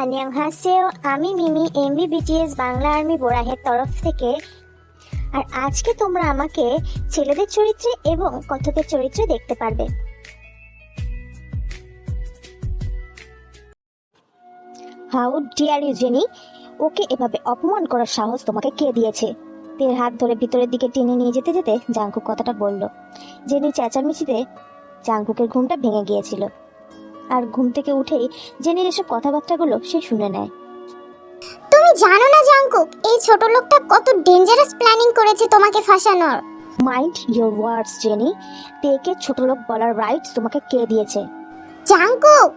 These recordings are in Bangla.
안녕하세요, আমি মিমি এমবিবিটিএস বাংলা আর্মি বোরাহের তরফ থেকে। আর আজকে তোমরা আমাকে ছেলেদের চরিত্রে এবং কথকের চরিত্রে দেখতে পারবে। হাউ ডিয়ার ইউ জেনি, ওকে এভাবে অপমান করার সাহস তোমাকে কে দিয়েছে? তের হাত ধরে ভিতরের দিকে টেনে নিয়ে যেতে যেতে জাংকুক কথাটা বলল। জেনি চেঁচামেচিতে জাংকুকের ঘুমটা ভেঙে গিয়েছিল, আর ঘুম থেকে উঠেই জেনির এসব কথাবার্তাগুলো সে শুনে নেয়। তুমি জানো না জাংকুক, এই ছোট লোকটা কত ডেঞ্জারাস প্ল্যানিং করেছে তোমাকে ফাঁসানোর। মাইন্ড ইওর ওয়ার্ডস জেনি, তেকে ছোট লোক বলার রাইটস তোমাকে কে দিয়েছে? জাংকুক,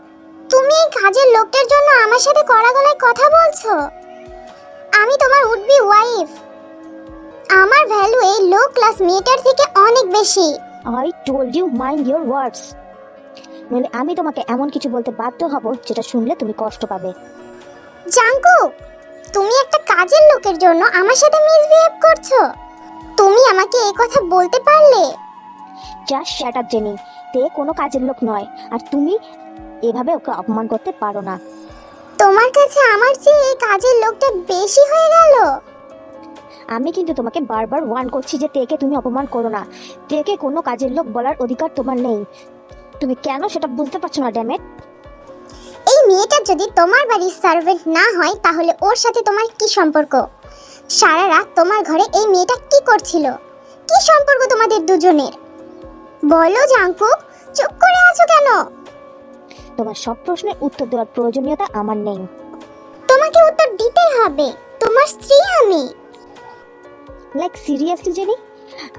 তুমি এই কাজের লোকটার জন্য আমার সাথে কড়া গলায় কথা বলছো। আমি তোমার উড-বি ওয়াইফ। আমার ভ্যালু এই লো ক্লাস মেয়েটার থেকে অনেক বেশি। I told you mind your words, নইলে আমি তোমাকে এমন কিছু বলতে বাধ্য হব যেটা শুনলে তুমি কষ্ট পাবে। জাংকুক, তুমি একটা কাজের লোকের জন্য আমার সাথে মিসবিহেভ করছো। তুমি আমাকে এই কথা বলতে পারলে? জাস্ট শাট আপ জেনি, তে কোনো কাজের লোক নয়, আর তুমি এভাবে ওকে অপমান করতে পারো না। তোমার কাছে আমার চেয়ে এই কাজের লোকটা বেশি হয়ে গেল। আমি কিন্তু তোমাকে বারবার ওয়ার্ন করছি যে তেকে তুমি অপমান করো না। তেকে কোনো কাজের লোক বলার অধিকার তোমার নেই। তুমি কেন সেটা বুঝতে পারছো না? ড্যামেট, এই মেয়েটা যদি তোমার বাড়ির সার্ভেন্ট না হয় তাহলে ওর সাথে তোমার কি সম্পর্ক? সারা রাত তোমার ঘরে এই মেয়েটা কি করছিল? কি সম্পর্ক তোমাদের দুজনের? বলো জাংকুক, চুপ করে আছো কেন? তোমার সব প্রশ্নের উত্তর দেওয়ার প্রয়োজনীয়তা আমার নেই। তোমাকে উত্তর দিতে হবে, তোমার স্ত্রী আমি। লাইক সিরিয়াসলি জেনি,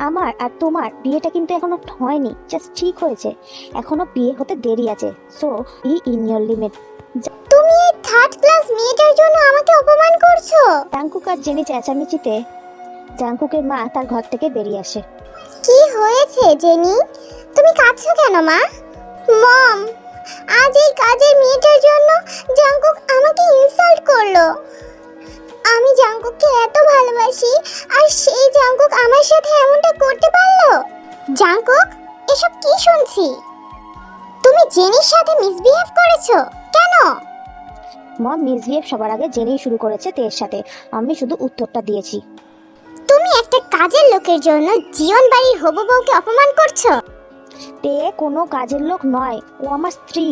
আমার আর তোমার বিয়েটা কিন্তু এখনো হয়নি, জাস্ট ঠিক হয়েছে। এখনো বিয়ে হতে দেরি আছে, so be in your limit. তুমি এই থার্ড ক্লাস মেয়েটার জন্য আমাকে অপমান করছো। জাংকুক আর জেনি চেঁচামেচিতে জাংকুকের মা তার ঘর থেকে বেরিয়ে আসে। কি হয়েছে জেনি? তুমি কাঁদছো কেন মা? মম, আজ এই কাজের মেয়েটার জন্য জাংকুক আমাকে ইনসাল্ট করলো। আমি জাংকুককে এত ভালোবাসি, আর সেই জাংকুক আমার সাথে এমনটা করতে পারলো? জাংকুক, এসব কি শুনছি? তুমি জেনির সাথে মিসবিহেভ করেছো কেন? মা, মিসবিহেভ সবার আগে জেনি শুরু করেছে তের সাথে, আমি শুধু উত্তরটা দিয়েছি। তুমি একটা কাজের লোকের জন্য জীবন বাড়ির হবু বউকে অপমান করছো। তে কোনো কাজের লোক নয়, ও আমার স্ত্রী।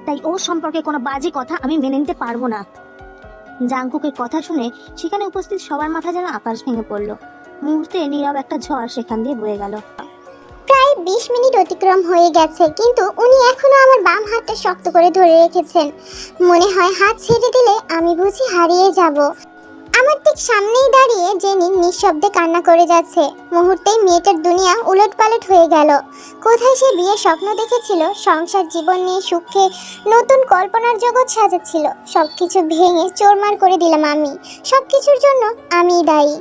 তাই ওর সম্পর্কে কোনো বাজে কথা আমি মেনে নিতে পারবো না। জাংকুকের কথা শুনে সেখানে উপস্থিত সবার মাথা যেন আকাশ ভেঙে পড়ল। মুহূর্তে নীরব একটা ঝড় সেখান দিয়ে বয়ে গেল। প্রায় 20 মিনিট অতিক্রম হয়ে গেছে, কিন্তু উনি এখনো আমার বাম হাতটা শক্ত করে ধরে রেখেছেন। মনে হয় হাত ছেড়ে দিলে আমি বুঝি হারিয়ে যাব। আমার ঠিক সামনেই দাঁড়িয়ে জেনি নিঃশব্দে কান্না করে যাচ্ছে। মুহূর্তেই মেয়েটার দুনিয়া উলটপালট হয়ে গেল। কোথায় সে বিয়ের স্বপ্ন দেখেছিল, সংসার জীবন নিয়ে সুখে নতুন কল্পনার জগৎ সাজাচ্ছিল, সবকিছু ভেঙে চোরমার করে দিলাম আমি। সবকিছুর জন্য আমিই দায়ী।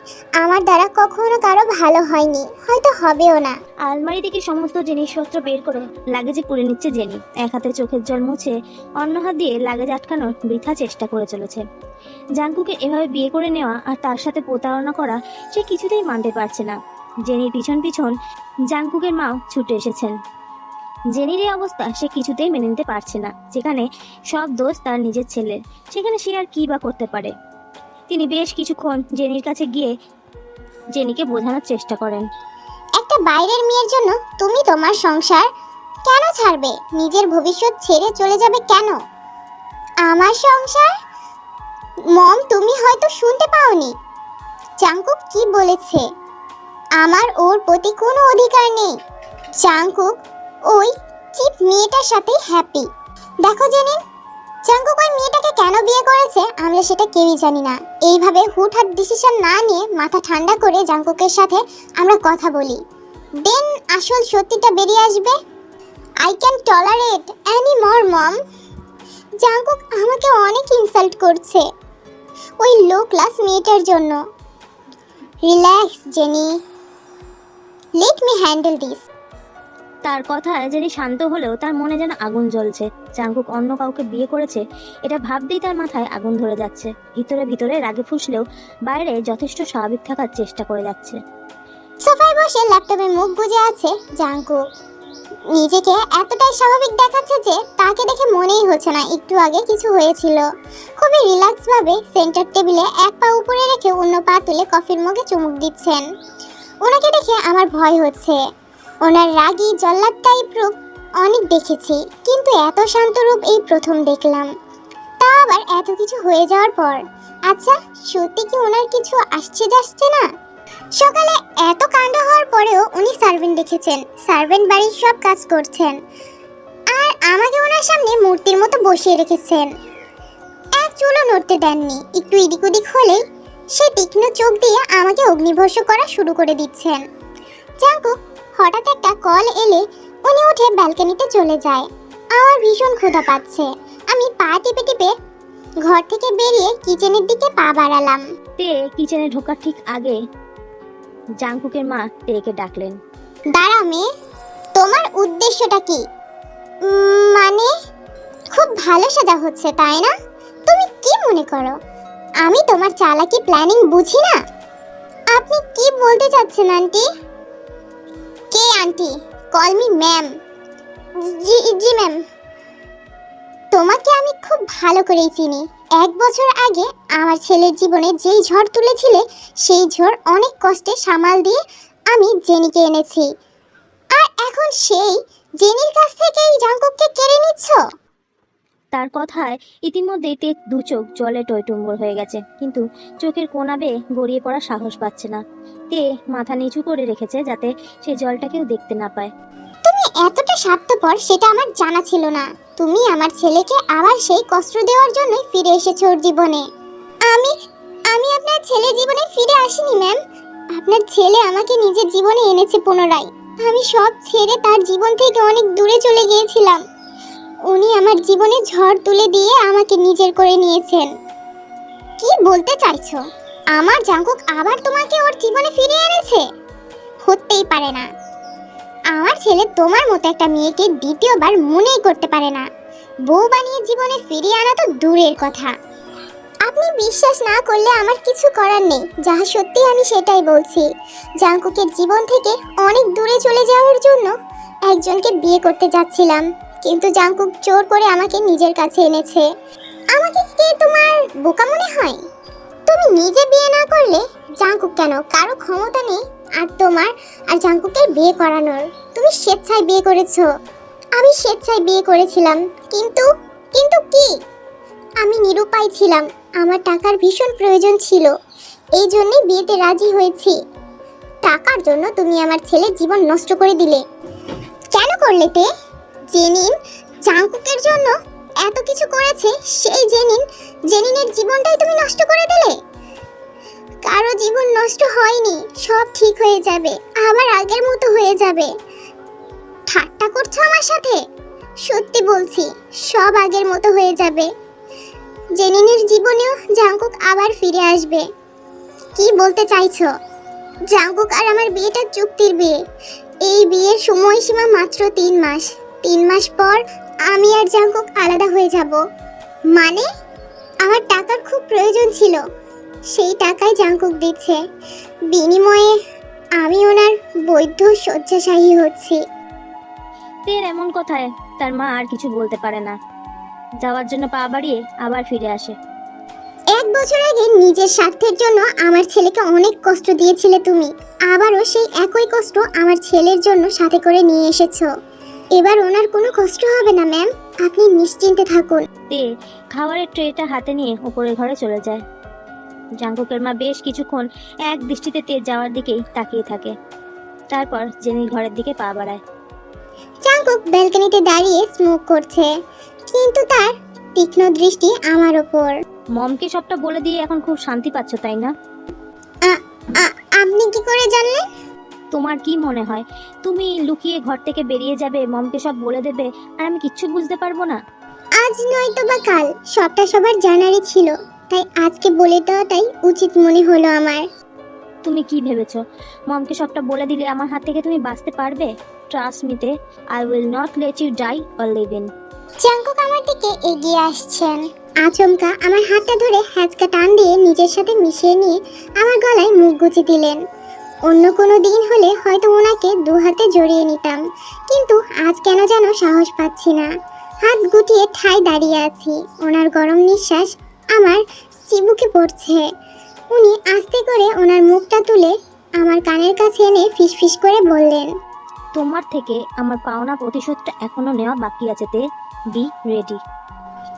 আমার দ্বারা কখনো কারো ভালো হয়নি, হয়তো হবেও না। আলমারি থেকে সমস্ত জিনিসপত্র বের করে লাগেজে পুরে নিচ্ছে জেনি। এক হাতে চোখের জল মুছে অন্য হাত দিয়ে লাগেজ আটকানোর বৃথা চেষ্টা করে চলেছে। জাংকুকে এভাবে বিয়ে করে নেওয়া আর তার সাথে প্রতারণা করা সে কিছুতেই মানতে পারছে না। জেনির পিছন পিছন জাংকুকের মাও ছুটে এসেছেন। জেনির এই অবস্থা সে কিছুতেই মেনে নিতে পারছে না। যেখানে সব দোষ তার নিজের ছেলের, সেখানে সে আর কি বা করতে পারে। তিনি বেশ কিছুক্ষণ জেনির কাছে গিয়ে জেনিকে বোঝানোর চেষ্টা করেন। একটা বাইরের মেয়ের জন্য তুমি তোমার সংসার কেন ছাড়বে? নিজের ভবিষ্যৎ ছেড়ে চলে যাবে কেন? আমার সংসার? মম, তুমি হয়তো শুনতে পাওনি জাংকুক কি বলেছে। আমার ওর প্রতি কোনো অধিকার নেই। জাংকুক ওই চিপ মেয়েটার সাথে হ্যাপি। দেখো জেনিন, জাংকুক ওই মেয়েটাকে কেন বিয়ে করেছে আমরা সেটা কেউই জানি না। এইভাবে হুটহাট ডিসিশন না নিয়ে মাথা ঠান্ডা করে জাংকুকের সাথে আমরা কথা বলি, দেন আসল সত্যিটা বেরিয়ে আসবে। I can tolerate any more mom. Jungkook আমাকে অনেক ইনসাল্ট করছে ওই লো ক্লাস মেয়েটার জন্য। Relax Jennie, let me handle this. তার কথায় জেনি শান্ত হলেও তার মনে যেন আগুন জ্বলছে। জাংকুক অন্য কাউকে বিয়ে করেছে এটা ভাবতেই তার মাথায় আগুন ধরে যাচ্ছে। ভিতরে ভিতরে রাগে ফুঁসলেও বাইরে যথেষ্ট স্বাভাবিক থাকার চেষ্টা করে যাচ্ছে। সোফায় বসে ল্যাপটপে মুখ গুজে আছে জাংকুক। নিজেকে এতটাই স্বাভাবিক দেখাচ্ছে যে তাকে দেখে মনেই হচ্ছে না একটু আগে কিছু হয়েছিল। খুবই রিল্যাক্স ভাবে সেন্টার টেবিলে এক পা উপরে রেখে অন্য পা তুলে কফির মগে চুমুক দিচ্ছেন। ওনাকে দেখে আমার ভয় হচ্ছে। ওনার রাগী জল্লাদ টাইপ রূপ অনেক দেখেছি, কিন্তু এত শান্ত রূপ এই প্রথম দেখলাম, তা আবার এত কিছু হয়ে যাওয়ার পর। আচ্ছা, সত্যি কি ওনার কিছু আসছে যাচ্ছে না? সকালে এত কাণ্ড হওয়ার পরেও উনি সার্ভেন্ট রেখেছেন, সার্ভেন্ট বাড়ির সব কাজ করছেন, আর আমাকে ওনার সামনে মূর্তির মতো বসিয়ে রেখেছেন। এক চুলও নড়তে দেননি। একটু এদিক ওদিক হলেই সে তীক্ষ্ণ চোখ দিয়ে আমাকে অগ্নিভস্ম করা শুরু করে দিচ্ছেন। জাঙ্কুক হঠাৎ একটা কল এলে উনি উঠে ব্যালকনিতে চলে যায়। আমার ভীষণ ক্ষুধা পাচ্ছে। আমি পা টিপে টিপে ঘর থেকে বেরিয়ে কিচেনের দিকে পা বাড়ালাম। তে কিচেনে ঢোকার ঠিক আগে জাংকুকের মা তেকে ডাকলেন। দাঁড়া মেয়ে, তোমার উদ্দেশ্যটা কি? মানে খুব ভালো সাজা হচ্ছে তাই না? তুমি কি মনে করো আমি তোমার চালাকি প্ল্যানিং বুঝি না? আপনি কি বলতে চাচ্ছেন আন্টি? কে আন্টি? Call me ma'am. জি জি ম্যাম। তোমাকে আমি খুব ভালো করেই চিনি। 1 বছর আগে আমার ছেলের জীবনে যেই ঝড় তুলেছিলে, সেই ঝড় অনেক কষ্টে সামাল দিয়ে আমি জেনিকে এনেছি, আর এখন সেই জেনির কাছ থেকেই জাঙ্কুককে কেড়ে নিচ্ছ। তার কথায় ইতিমধ্যে তে দু চোখ জলে টইটুম্বর হয়ে গেছে, কিন্তু চোখের কোনা বেয়ে গড়িয়ে পড়ার সাহস পাচ্ছে না। তে মাথা নিচু করে রেখেছে যাতে সে জলটা কেউ দেখতে না পায়। তুমি এতটা স্বার্থপর সেটা আমার জানা ছিল না। তুমি আমার ছেলেকে আবার সেই কষ্ট দেওয়ার জন্যই ফিরে এসেছো ওর জীবনে। আমি আমি আপনার ছেলের জীবনে ফিরে আসিনি ম্যাম। আপনার ছেলে আমাকে নিজের জীবনে এনেছে পুনরায়। আমি সব ছেড়ে তার জীবন থেকে অনেক দূরে চলে গিয়েছিলাম। উনি আমার জীবনে ঝড় তুলে দিয়ে আমাকে নিজের করে নিয়েছেন। কি বলতে চাইছো? আমার জাঙ্কুক আবার তোমাকে ওর জীবনে ফিরিয়ে এনেছে? হতেই পারে না। আমার ছেলে তোমার মতো একটা মেয়েকে দ্বিতীয়বার মনেই করতে পারে না। বউ বানিয়ে জীবনে ফিরিয়ে আনা তো দূরের কথা। আপনি বিশ্বাস না করলে আমার কিছু করার নেই। যা সত্যি আমি সেটাই বলছি। জাঙ্কুকের জীবন থেকে অনেক দূরে চলে যাওয়ার জন্য একজনকে বিয়ে করতে যাচ্ছিলাম, কিন্তু জাঙ্কুক জোর করে আমাকে নিজের কাছে এনেছে। আমাকে কে তোমার বোকা মনে হয়? তুমি নিজে বিয়ে না করলে জাঙ্কুক কেন? কারো ক্ষমতা নেই আর তোমার আর জাঙ্কুকের বিয়ে করানোর। তুমি স্বেচ্ছায় বিয়ে করেছো। আমি স্বেচ্ছায় বিয়ে করেছিলাম, কিন্তু কিন্তু কি? আমি নিরুপায় ছিলাম। আমার টাকার ভীষণ প্রয়োজন ছিল, এই জন্যই বিয়েতে রাজি হয়েছি। টাকার জন্য তুমি আমার ছেলের জীবন নষ্ট করে দিলে। কেন করলে তে? জেনিন জাঙ্কুকের জন্য এত কিছু করেছে, সেই জেনিনের জীবনটাই তুমি নষ্ট করে দিলে। কারো জীবন নষ্ট হয়নি, সব ঠিক হয়ে যাবে, আবার আগের মতো হয়ে যাবে। ঠাট্টা করছো আমার সাথে? সত্যি বলছি, সব আগের মতো হয়ে যাবে। জেনিনের জীবনেও জাঙ্কুক আবার ফিরে আসবে। কি বলতে চাইছো? জাঙ্কুক আর আমার বিয়েটা চুক্তির বিয়ে। এই বিয়ের সময়সীমা মাত্র 3 মাস। 3 মাস পর আমি আর জাঙ্কুক আলাদা হয়ে যাব। মানে আমার টাকার খুব প্রয়োজন ছিল, সেই টাকায় জাঙ্কুক দিচ্ছে। বিনিময়ে আমি ওনার বৈধ শয্যাশায়ী হচ্ছি। তের এমন কথায় তার মা আর কিছু বলতে পারে না। যাওয়ার জন্য পা বাড়িয়ে আবার ফিরে আসে। 1 বছর আগে নিজের স্বার্থের জন্য আমার ছেলেকে অনেক কষ্ট দিয়েছিলে তুমি, আবারও সেই একই কষ্ট আমার ছেলের জন্য সাথে করে নিয়ে এসেছো। এবার ওনার কোনো কষ্ট হবে না ম্যাম, আপনি নিশ্চিন্তে থাকুন। তে খাবারের ট্রেটা হাতে নিয়ে উপরের ঘরে চলে যায়। জাঙ্কুকের মা বেশ কিছুক্ষণ এক দৃষ্টিতে তে যাওয়ার দিকেই তাকিয়ে থাকে, তারপর জেনির ঘরের দিকে পা বাড়ায়। জাঙ্কুক ব্যালকনিতে দাঁড়িয়ে স্মোক করছে, কিন্তু তার তীক্ষ্ণ দৃষ্টি আমার ওপর। মমকে সবটা বলে দিয়ে এখন খুব শান্তি পাচ্ছ তাই না? আপনি কি করে জানলেন? তোমার কি মনে হয় তুমি লুকিয়ে ঘর থেকে বেরিয়ে যাবে, মমকে সব বলে দেবে, আর আমি কিচ্ছু বুঝতে পারবো না? আজ নয়তো বা কাল সবটা সবার জানারই ছিল, তাই আজকে বলে দেওয়াটাই উচিত মনে হলো আমার। তুমি কি ভেবেছো মমকে সবটা বলে দিলে আমার হাত থেকে তুমি বাঁচতে পারবে? ট্রাস্ট মি তে, I will not let you die or live in. Jungkook আমার দিকে এগিয়ে আসছেন। আচমকা আমার হাতটা ধরে হ্যাঁচকা টান দিয়ে নিজের সাথে মিশিয়ে নিয়ে আমার গলায় মুখ গুজে দিলেন। অন্য কোনো দিন হলে হয়তো ওনাকে দু হাতে জড়িয়ে নিতাম, কিন্তু আজ কেন যেন সাহস পাচ্ছি না। হাত গুটিয়ে ঠায় দাঁড়িয়ে আছি, ওনার গরম নিঃশ্বাস আমার চিবুকে পড়ছে। উনি আস্তে করে ওনার মুখটা তুলে আমার কানের কাছে এনে ফিসফিস করে বললেন, তোমার থেকে আমার পাওনা প্রতিশোধটা এখনো নেওয়া বাকি আছে, তে বি রেডি।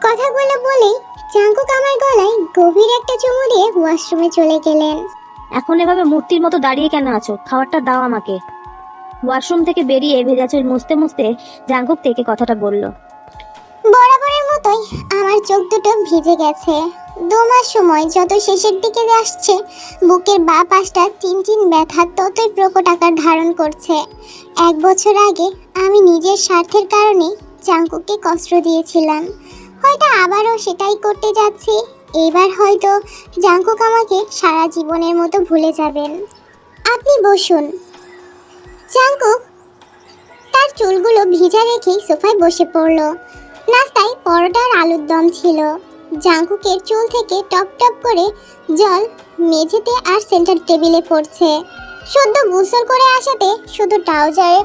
কথাগুলো বলেই জাঙ্কুক আমার গলায় গভীর একটা চুমু দিয়ে ওয়াশরুমে চলে গেলেন। এখন এভাবে মূর্তির মতো দাঁড়িয়ে কেন আছো? খাবারটা দাও আমাকে। ওয়াশরুম থেকে বেরিয়ে ভেজা চুল মুছতে মুছতে জাঙ্কুক থেকে কথাটা বলল। বরাবরের মতোই আমার চোখ দুটো ভিজে গেছে। 2 মাস সময় যত শেষের দিকে আসছে, বুকের বাঁ পাশটা চিনচিন ব্যথা ততই প্রকট আকার ধারণ করছে। 1 বছর আগে আমি নিজের স্বার্থের কারণে জাঙ্কুককে কষ্ট দিয়েছিলাম, হয়তো আবারও সেটাই করতে যাচ্ছি। এবার হয়তো জাঙ্কুক আমাকে সারা জীবনের মতো ভুলে যাবেন। আপনি বসুন। জাঙ্কুক তার চুলগুলো ভিজা রেখেই সোফায় বসে পড়ল। নাস্তায় পরোটা আর আলুর দম ছিল। জাঙ্কুকের চুল থেকে টপ টপ করে জল মেঝেতে আর সেন্টার টেবিলে পড়ছে। সদ্য গোসল করে আসাতে শুধু ট্রাউজারে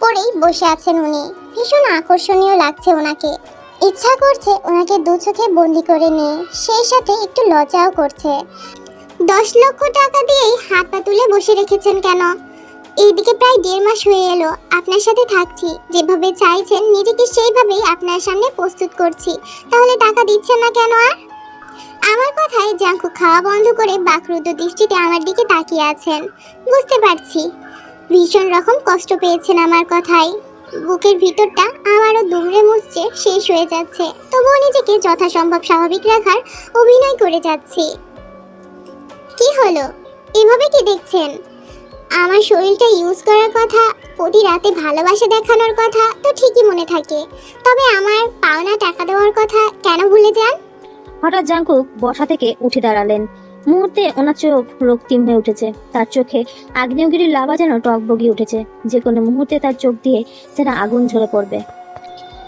পরেই বসে আছেন উনি। ভীষণ আকর্ষণীয় লাগছে ওনাকে। ইচ্ছা করছে ওনাকে 2 চোখে বন্দি করে নিয়ে, সেই সাথে একটু লজ্জাও করছে। 10 লক্ষ টাকা দিয়েই হাত পা তুলে বসে রেখেছেন কেন? এইদিকে প্রায় 1.5 মাস হয়ে এলো আপনার সাথে থাকছি, যেভাবে চাইছেন নিজেকে সেইভাবেই আপনার সামনে প্রস্তুত করছি, তাহলে টাকা দিচ্ছেন না কেন? আর আমার কথায় জাঙ্কুক খাওয়া বন্ধ করে বাকরুদ্ধ দৃষ্টিতে আমার দিকে তাকিয়ে আছেন। বুঝতে পারছি ভীষণ রকম কষ্ট পেয়েছেন আমার কথায়। বুকের ভিতরটা আমারও দুমড়ে মুচড়ে শেষ হয়ে যাচ্ছে, তবুও নিজেকে যথাসম্ভব স্বাভাবিক রাখার অভিনয় করে যাচ্ছি। কি হলো, এভাবে কি দেখছেন? আমার শরীরটা ইউজ করার কথা, প্রতি রাতে ভালোবাসা দেখানোর কথা তো ঠিকই মনে থাকে, তবে আমার পাওনা টাকা দেওয়ার কথা কেন ভুলে যান? হঠাৎ জাঙ্কুক বসা থেকে উঠে দাঁড়ালেন। মুহূর্তে ওনার চোখ রক্তিম হয়ে উঠেছে। তার চোখে আগ্নেয়গিরির লাভা যেন টকবগিয়ে উঠেছে। যে কোনো মুহূর্তে তার চোখ দিয়ে যেন আগুন ঝরে পড়বে।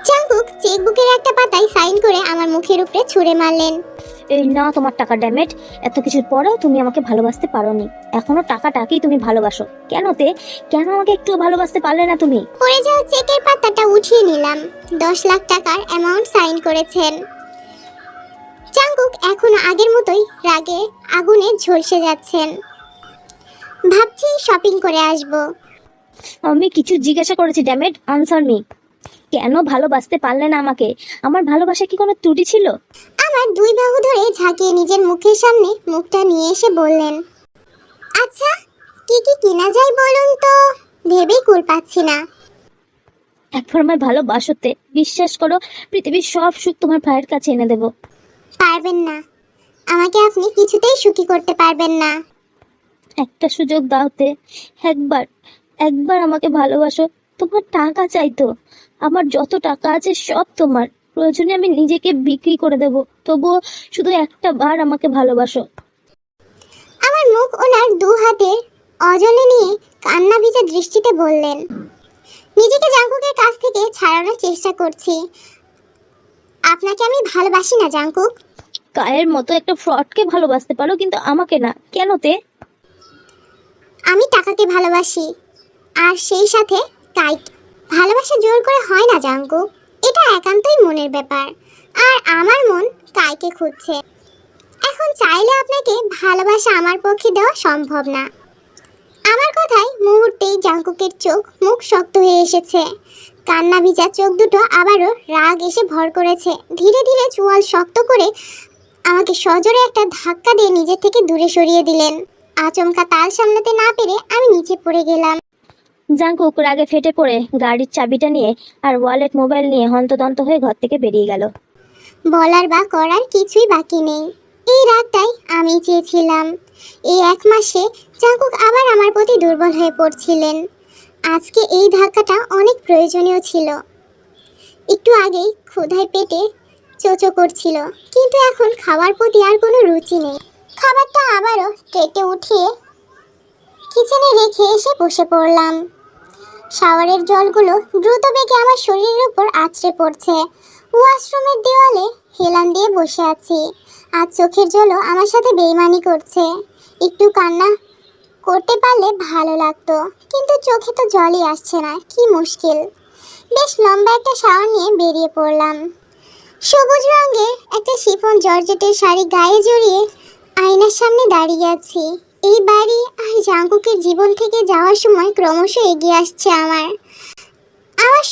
জাঙ্কুক চেকবুকের একটা পাতায় সাইন করে আমার মুখের উপরে ছুঁড়ে মারলেন। এই না তোমার টাকা, ড্যামেট। এত কিছুর পরেও তুমি আমাকে ভালোবাসতে পারোনি। এখনো টাকাটাকেই তুমি ভালোবাসো। কেন কেন আমাকে একটু ভালোবাসতে পারলে না তুমি? পড়ে যাওয়া চেকের পাতাটা উঠিয়ে নিলাম। 10 লাখ টাকার অ্যামাউন্ট সাইন করেছেন। জাঙ্কুক এখনো আগের মতোই রাগে আগুনে ঝলসে যাচ্ছেন। ভাবছি শপিং করে আসব। আমি কিছু জিজ্ঞাসা করেছি, ড্যামেট, আনসার মি। কেন ভালোবাসতে পারলে না আমাকে? আমার ভালোবাসা কি কোনো ত্রুটি ছিল? আমার 2 বাহু ধরে ঝাঁকিয়ে নিজের মুখের সামনে মুখটা নিয়ে এসে বললেন, আচ্ছা কি কি কিনা যায় বলুন তো, ভেবেই কুল পাচ্ছি না। একবার আমার ভালোবাসতে, বিশ্বাস করো পৃথিবীর সব সুখ তোমার ভাইয়ের কাছে এনে দেবো। পারবেন না, আমাকে আপনি কিছুতেই সুখী করতে পারবেন না। একটা সুযোগ দাওতে, একবার একবার আমাকে ভালোবাসো। তোমার টাকা চাইতো, আমার যত টাকা আছে সব তোমার। প্রয়োজনে আমি নিজেকে বিক্রি করে দেব, তবুও শুধু একটা বার আমাকে ভালোবাসো। আমার মুখ ওনার 2 হাতের অজলে নিয়ে কান্না ভিজা দৃষ্টিতে বললেন, নিজেকে জাঙ্কুকের কাছ থেকে ছাড়ানোর চেষ্টা করছি। আপনাকে আমি ভালোবাসি না জাঙ্কুক। গায়ের মতো একটা ফ্রডকে ভালোবাসতে পারো, কিন্তু আমাকে না। কেন আমি টাকাকে ভালোবাসি, আর সেই সাথে কাইক। ভালোবাসা জোর করে হয় না জাঙ্কুক, এটা একান্তই মনের ব্যাপার। আর আমার মন কাইকে খুঁজছে। এখন চাইলে আপনাকে ভালোবাসা আমার পক্ষে দেওয়া সম্ভব না। আমার কথায় মুহূর্তেই জাঙ্কুকের চোখ মুখ শক্ত হয়ে এসেছে। কান্না ভিজা চোখ দুটো আবারও রাগ এসে ভর করেছে। ধীরে ধীরে চোয়াল শক্ত করে আমাকে সজোরে একটা ধাক্কা দিয়ে নিজের থেকে দূরে সরিয়ে দিলেন। আচমকা তাল সামলাতে না পেরে আমি নিচে পড়ে গেলাম। জাঙ্কুক রাগে ফেটে পড়ে গাড়ির চাবিটা নিয়ে আর ওয়ালেট মোবাইল নিয়ে হন্তদন্ত হয়ে ঘর থেকে বেরিয়ে গেল। বলার বা করার কিছুই বাকি নেই। এই রাতটাই আমি চেয়েছিলাম। এই 1 মাসে জাঙ্কুক আবার আমার প্রতি দুর্বল হয়ে পড়ছিলেন। আজকে এই ধাক্কাটা অনেক প্রয়োজনীয় ছিল। একটু আগেই ক্ষুধায় পেটে চোচো করছিল, কিন্তু এখন খাওয়ার প্রতি আর কোনো রুচি নেই। খাবারটা আবারও ট্রেতে উঠিয়ে কিচেনে রেখে এসে বসে পড়লাম। শাওয়ারের জলগুলো দ্রুত বেগে আমার শরীরের উপর আছড়ে পড়ছে। ওয়াশরুমের দেওয়ালে হেলান দিয়ে বসে আছি, আর চোখের জলও আমার সাথে বেইমানি করছে। একটু কান্না করতে পারলে ভালো লাগতো, কিন্তু চোখে তো জলই আসছে না, কি মুশকিল। বেশ লম্বা একটা শাওয়ার নিয়ে বেরিয়ে পড়লাম। সবুজ রঙের একটা শিফন জর্জেটের শাড়ি গায়ে জড়িয়ে আয়নার সামনে দাঁড়িয়ে আছি। এই বাড়ি আর জাঙ্কুকের জীবন থেকে যাওয়ার সময় ক্রমশ এগিয়ে আসছে আমার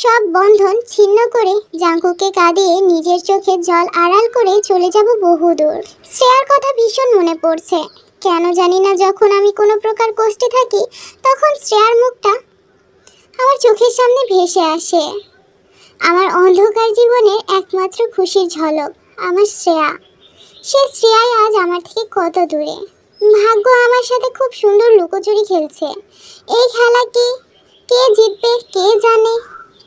সব বন্ধন ছিন্ন করে জাঙ্কুকে কাঁদিয়ে নিজের চোখে জল আড়াল করে চলে যাব বহুদূর। শ্রেয়ার কথা ভীষণ মনে পড়ছে, কেন জানি না যখন আমি কোনো প্রকার কষ্টে থাকি তখন শ্রেয়ার মুখটা আমার চোখের সামনে ভেসে আসে। আমার অন্ধকার জীবনের একমাত্র খুশির ঝলক আমার শ্রেয়া। সে শ্রেয়াই আজ আমার থেকে কত দূরে। ভাগ্য আমার সাথে খুব সুন্দর লুকোচুরি খেলছে। এই খেলা কি কে জিতবে কে জানে।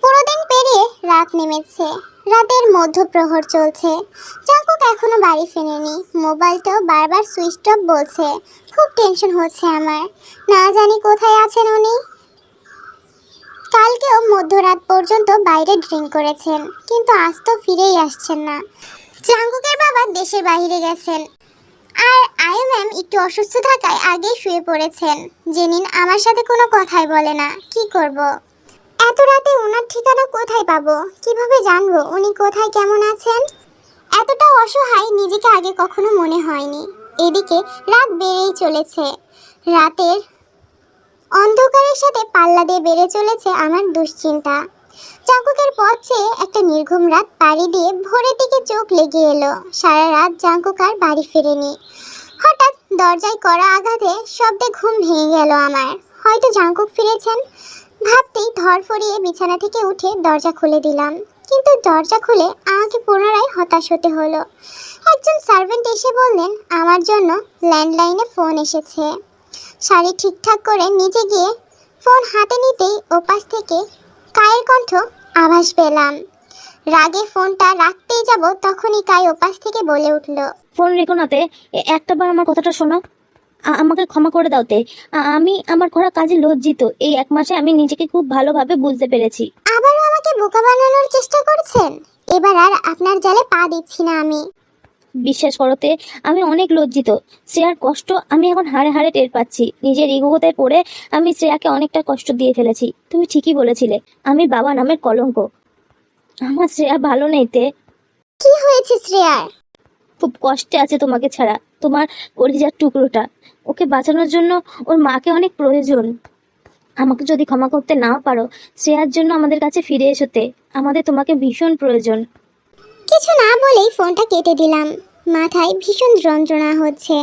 পুরো দিন পেরিয়ে রাত নেমেছে, রাতের মধ্যপ্রহর চলছে। জাঙ্কুক এখনো বাড়ি ফেরেনি, মোবাইলটাও বারবার সুইচ অফ বলছে। খুব টেনশন হচ্ছে আমার, না জানি কোথায় আছেন উনি। কালকেও মধ্যরাত পর্যন্ত বাইরে ড্রিঙ্ক করেছেন, কিন্তু আজ তো ফিরেই আসছেন না। জাঙ্কুকের বাবা দেশের বাইরে গেছেন, আর আয়ু ম্যাম একটু অসুস্থ থাকায় আগেই শুয়ে পড়েছেন। জেনিন আমার সাথে কোনো কথাই বলে না, কি করব। এত রাতে ওনার ঠিকানা কোথায় পাবো, কিভাবে জানবো উনি কোথায় কেমন আছেন। এতটা অসহায় নিজেকে আগে কখনো মনে হয়নি। এদিকে রাত বেড়েই চলেছে, রাতের অন্ধকারের সাথে পাল্লা দিয়ে বেড়ে চলেছে আমার দুশ্চিন্তা। জাঙ্কুকের পথ চেয়ে একটা নির্ঘুম রাত পাড়ি দিয়ে ভোরের দিকে চোখ লেগে এলো। সারা রাত জাঙ্কুক আর বাড়ি ফেরেনি। হঠাৎ দরজায় করা আঘাতে শব্দে ঘুম ভেঙে গেল আমার। হয়তো জাঙ্কুক ফিরেছেন ভাবতেই ধরফরিয়ে বিছানা থেকে উঠে দরজা খুলে দিলাম, কিন্তু দরজা খুলে আমাকে পুনরায় হতাশ হতে হলো। একজন সার্ভেন্ট এসে বললেন আমার জন্য ল্যান্ডলাইনে ফোন এসেছে। শাড়ি ঠিকঠাক করে নিচে গিয়ে ফোন হাতে নিতেই ওপাশ থেকে কায়ের কণ্ঠ আভাস পেলাম। রাগে ফোনটা রাখতেই যাব তখনই কায় ওপাশ থেকে বলে উঠল, ফোন রেখো নাতে, একটাবার আমার কথাটা শোনো। আমাকে ক্ষমা করে দাওতে। আমি আমার করা কাজে লজ্জিত। এই 1 মাসে আমি নিজেকে খুব ভালোভাবে বুঝতে পেরেছি। আবারও আমাকে বোকা বানানোর চেষ্টা করছেন। এবার আর আপনার জালে পা দিচ্ছি না আমি। বিশ্বাস করতে আমি অনেক লজ্জিত। শ্রেয়ার কষ্ট আমি এখন হাড়ে হাড়ে টের পাচ্ছি। নিজের ইগোতে পড়ে আমি শ্রেয়াকে অনেকটা কষ্ট দিয়ে ফেলেছি। তুমি ঠিকই বলেছিলে, আমি বাবা নামের কলঙ্ক। আমার শ্রেয়া ভালো নেই তে। কি হয়েছে শ্রেয়ার? খুব কষ্টে আছে তোমাকে ছাড়া। তোমার কলিজার টুকরোটা, ওকে বাঁচানোর জন্য ওর মাকে অনেক প্রয়োজন। আমাকে যদি ক্ষমা করতে নাও পারো, শ্রেয়ার জন্য আমাদের কাছে ফিরে এসোতে। আমাদের তোমাকে ভীষণ প্রয়োজন। কিছু না বলেই ফোনটা কেটে দিলাম। মাথায় ভীষণ যন্ত্রণা হচ্ছে।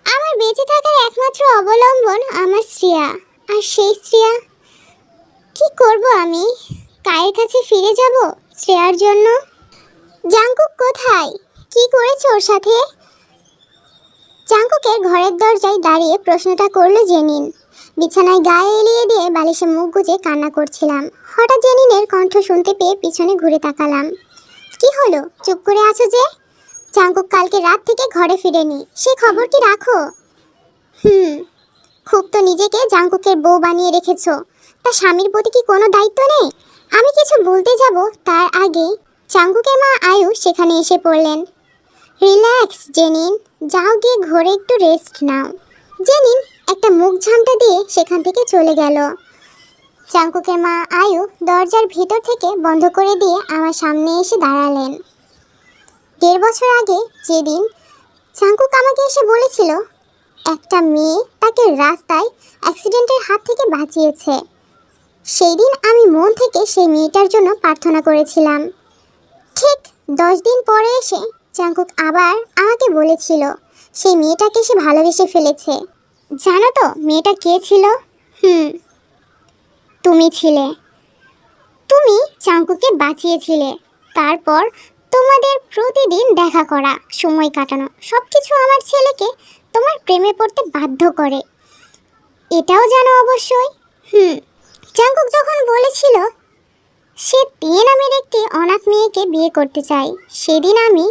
আমার বেঁচে থাকার একমাত্র অবলম্বন আমার শ্রেয়া। আর সেই শ্রেয়া কি করব আমি? কায়ের কাছে ফিরে যাব শ্রেয়ার জন্য? জাঙ্কুক কোথায়? কি করেছে ওর সাথে? জাঙ্কুকের ঘরের দরজায় দাঁড়িয়ে প্রশ্নটা করলো জেনিন। বিছানায় গায়ে এলিয়ে দিয়ে বালিশে মুখ গুজে কান্না করছিলাম। হঠাৎ জেনিনের কণ্ঠ শুনতে পেয়ে পিছনে ঘুরে তাকালাম। কি হলো, চুপ করে আছো যে? জাঙ্কুক কালকে রাত থেকে ঘরে ফিরেনি, সে খবর কি রাখো? খুব তো নিজেকে জাঙ্কুকের বউ বানিয়ে রেখেছো। তা স্বামীর প্রতি কি কোনো দায়িত্ব নেই? আমি কিছু বলতে যাব তার আগে জাঙ্কুকের মা আয়ু সেখানে এসে পড়লেন। রিল্যাক্স জেনিন, যাও গিয়ে ঘরে একটু রেস্ট নাও। জেনিন একটা মুখ ঝামটা দিয়ে সেখান থেকে চলে গেল। জাঙ্কুকের মা আয়ু দরজার ভিতর থেকে বন্ধ করে দিয়ে আমার সামনে এসে দাঁড়ালেন। 1.5 বছর আগে যেদিন জাঙ্কুক আমাকে এসে বলেছিল একটা মেয়ে তাকে রাস্তায় অ্যাক্সিডেন্টের হাত থেকে বাঁচিয়েছে, সেই দিন আমি মন থেকে সেই মেয়েটার জন্য প্রার্থনা করেছিলাম। ঠিক 10 দিন পরে এসে জাঙ্কুক আবার আমাকে বলেছিল সেই মেয়েটাকে সে ভালোবেসে ফেলেছে। জানো তো মেয়েটা কে ছিল? তুমি ছিলে। তুমি জাঙ্কুকে বাঁচিয়েছিলে। তারপর তোমাদের প্রতিদিন দেখা করা, সময় কাটানো, সব কিছু আমার ছেলেকে তোমার প্রেমে পড়তে বাধ্য করে। এটাও জানো অবশ্যই। জাঙ্কুক যখন বলেছিল সে টিয়ে নামের একটি অনাথ মেয়েকে বিয়ে করতে চায়, সেদিন আমি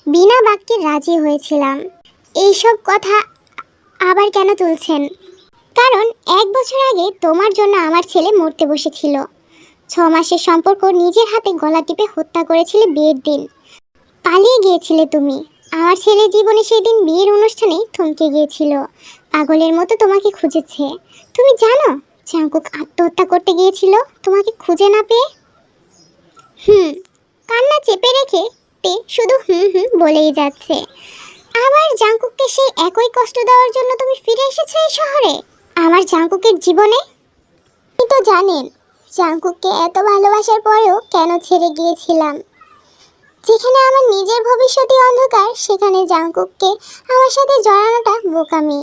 বিনা বাক্যে রাজি হয়েছিলাম। এইসব কথা আবার কেন তুলছেন? কারণ 1 বছর আগে তোমার জন্য আমার ছেলে মরতে বসেছিল। 6 মাসের সম্পর্ক নিজের হাতে গলা টিপে হত্যা করেছিলে বিয়ের দিন। পালিয়ে গিয়েছিলে তুমি। আমার ছেলের জীবনে সেই দিন বিয়ের অনুষ্ঠানে থমকে গিয়েছিল। পাগলের মতো তোমাকে খুঁজেছে। তুমি জানো জাংকুক আত্মহত্যা করতে গিয়েছিল তোমাকে খুঁজে না পেয়ে। কান্না চেপে রেখে তে শুধু বলেই যাচ্ছে। আবার জাংকুককে সেই একই কষ্ট দেওয়ার জন্য তুমি ফিরে এসেছো এই শহরে, আমার জাংকুকের জীবনে। আপনি তো জানেন জাংকুককে এত ভালোবাসার পরেও কেন ছেড়ে গিয়েছিলাম। যেখানে আমার নিজের ভবিষ্যৎই অন্ধকার, সেখানে জাংকুককে আমার সাথে জড়ানোটা বোকামি।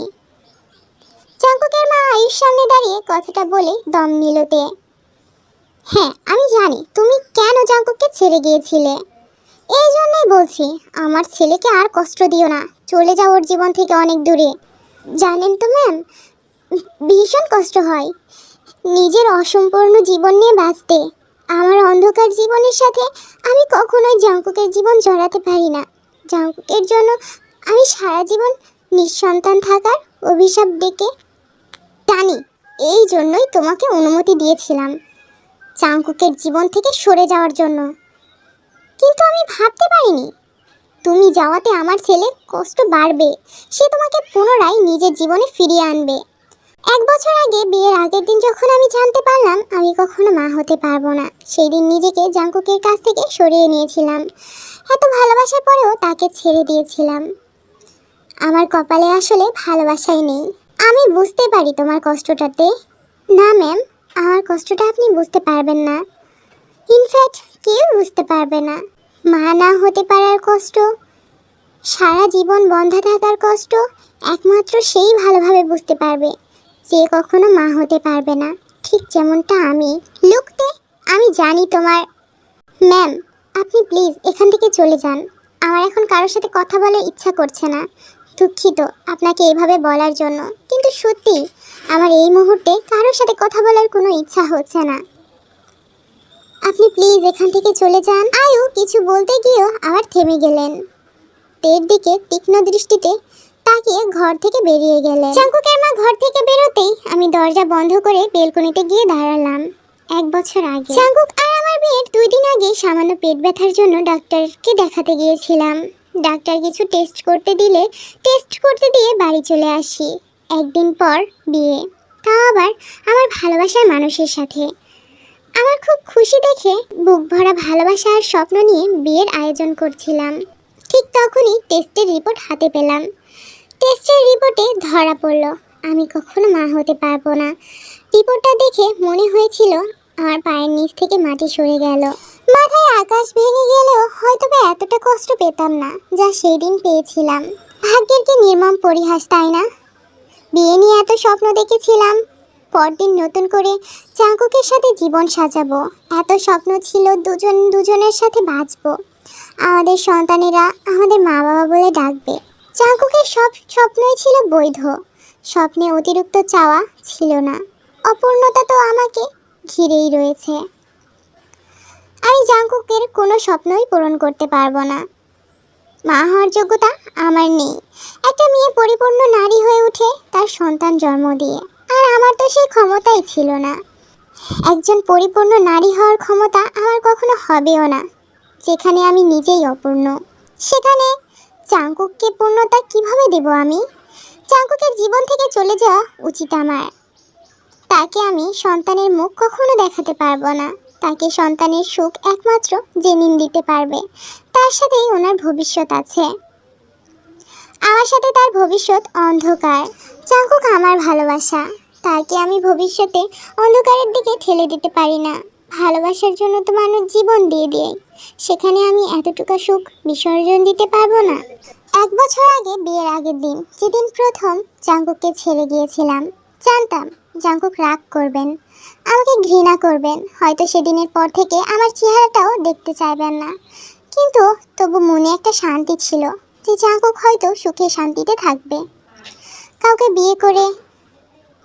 জাংকুকের মা আয়ুর সামনে দাঁড়িয়ে কথাটা বলে দম নিল তে। হ্যাঁ, আমি জানি তুমি কেন জাংকুককে ছেড়ে গিয়েছিলে। এই জন্যই বলছি, আমার ছেলেকে আর কষ্ট দিও না, চলে যাও ওর জীবন থেকে অনেক দূরে। জানেন তো ম্যাম, ভীষণ কষ্ট হয় নিজের অসম্পূর্ণ জীবন নিয়ে বাঁচতে। আমার অন্ধকার জীবনের সাথে আমি কখনোই জাংকুকের জীবন জড়াতে পারি না। জাংকুকের জন্য আমি সারা জীবন নিঃসন্তান থাকার অভিশাপ ডেকে টানি। এই জন্যই তোমাকে অনুমতি দিয়েছিলাম জাংকুকের জীবন থেকে সরে যাওয়ার জন্য, কিন্তু আমি ভাবতে পারিনি তুমি যাওয়াতে আমার ছেলে কষ্ট বাড়বে, সে তোমাকে পুনরায় নিজের জীবনে ফিরিয়ে আনবে। 1 বছর আগে বিয়ের আগের দিন যখন আমি জানতে পারলাম আমি কখনো মা হতে পারবো না, সেই দিন নিজেকে জাংকুকের কাছ থেকে সরিয়ে নিয়েছিলাম। এত ভালোবাসার পরেও তাকে ছেড়ে দিয়েছিলাম। আমার কপালে আসলে ভালোবাসাই নেই। আমি বুঝতে পারি তোমার কষ্টটাতে। না ম্যাম, আমার কষ্টটা আপনি বুঝতে পারবেন না। ইনফ্যাক্ট কেউ বুঝতে পারবে না। মা না হতে পারার কষ্ট, সারা জীবন বন্ধা থাকার কষ্ট একমাত্র সেই ভালোভাবে বুঝতে পারবে যে কখনো মা হতে পারবে না, ঠিক যেমনটা আমি। লুকতে, আমি জানি তোমার। ম্যাম, আপনি প্লিজ এখান থেকে চলে যান। আমার এখন কারোর সাথে কথা বলার ইচ্ছা করছে না। দুঃখিত আপনাকে এইভাবে বলার জন্য, কিন্তু সত্যি আমার এই মুহূর্তে কারোর সাথে কথা বলার কোনো ইচ্ছা হচ্ছে না। আপনি প্লিজ এখান থেকে চলে যান। আয়ু কিছু বলতে গিয়েও আবার থেমে গেলেন। তের দিকে তীক্ষ্ণ দৃষ্টিতে তাকিয়ে ঘর থেকে বেরিয়ে গেলেন। জাংকুকের মা ঘর থেকে বেরোতেই আমি দরজা বন্ধ করে বেলকনিতে গিয়ে দাঁড়ালাম। 1 বছর আগে জাংকুক আর আমার বিয়ের 2 দিন আগে সামান্য পেট ব্যথার জন্য ডাক্তারকে দেখাতে গিয়েছিলাম। ডাক্তার কিছু টেস্ট করতে দিয়ে বাড়ি চলে আসি। 1 দিন পর বিয়ে, তাও আবার আমার ভালোবাসার মানুষের সাথে। আমার খুব খুশি দেখে বুক ভরা ভালোবাসা আর স্বপ্ন নিয়ে বিয়ের আয়োজন করছিলাম। ঠিক তখনই টেস্টের রিপোর্ট হাতে পেলাম। টেস্টের রিপোর্টে ধরা পড়ল আমি কখনো মা হতে পারবো না। রিপোর্টটা দেখে মনে হয়েছিল আমার পায়ের নিচ থেকে মাটি সরে গেল। মাথায় আকাশ ভেঙে গেলেও হয়তো বা এতটা কষ্ট পেতাম না যা সেই দিন পেয়েছিলাম। ভাগ্যের কি নির্মম পরিহাস, তাই না? বিয়ে নিয়ে এত স্বপ্ন দেখেছিলাম, পরদিন নতুন করে জাংকুকের সাথে জীবন সাজাবো। এত স্বপ্ন ছিল দুজনের সাথে বাঁচবো, আমাদের সন্তানেরা আমাদের মা বাবা বলে ডাকবে। জাংকুকের সব স্বপ্নই ছিল বৈধ, স্বপ্নে অতিরিক্ত চাওয়া ছিল না। অপূর্ণতা তো আমাকে ঘিরেই রয়েছে। আমি জাংকুকের কোনো স্বপ্নই পূরণ করতে পারবো না। মা হওয়ার যোগ্যতা আমার নেই। একটা মেয়ে পরিপূর্ণ নারী হয়ে ওঠে তার সন্তান জন্ম দিয়ে, আর আমার তো সেই ক্ষমতাই ছিল না। একজন পরিপূর্ণ নারী হওয়ার ক্ষমতা আমার কখনো হবেও না। যেখানে আমি নিজেই অপূর্ণ, সেখানে জাংকুককে পূর্ণতা কিভাবে দেব আমি? জাংকুকের জীবন থেকে চলে যাওয়া উচিত আমার। তাকে আমি সন্তানের মুখ কখনো দেখাতে পারবো না। তাকে সন্তানের সুখ একমাত্র জেনিন দিতে পারবে। তার সাথেই ওনার ভবিষ্যৎ আছে, আমার সাথে তার ভবিষ্যৎ অন্ধকার। জাংকুক আমার ভালোবাসা, তাকে আমি ভবিষ্যতে অন্ধকারের দিকে ঠেলে দিতে পারি না। ভালোবাসার জন্য তো মানুষ জীবন দিয়ে দেয়, সেখানে আমি এতটুকু সুখ বিসর্জন দিতে পারবো না। 1 বছর আগে বিয়ের আগের দিন, যেদিন প্রথম জাংকুককে ছেড়ে গিয়েছিলাম, জানতাম জাংকুক রাগ করবেন, আমাকে ঘৃণা করবেন, হয়তো সেদিনের পর থেকে আমার চেহারাটাও দেখতে চাইবেন না। কিন্তু তবু মনে একটা শান্তি ছিল যে জাংকুক হয়তো সুখে শান্তিতে থাকবে, কাউকে বিয়ে করে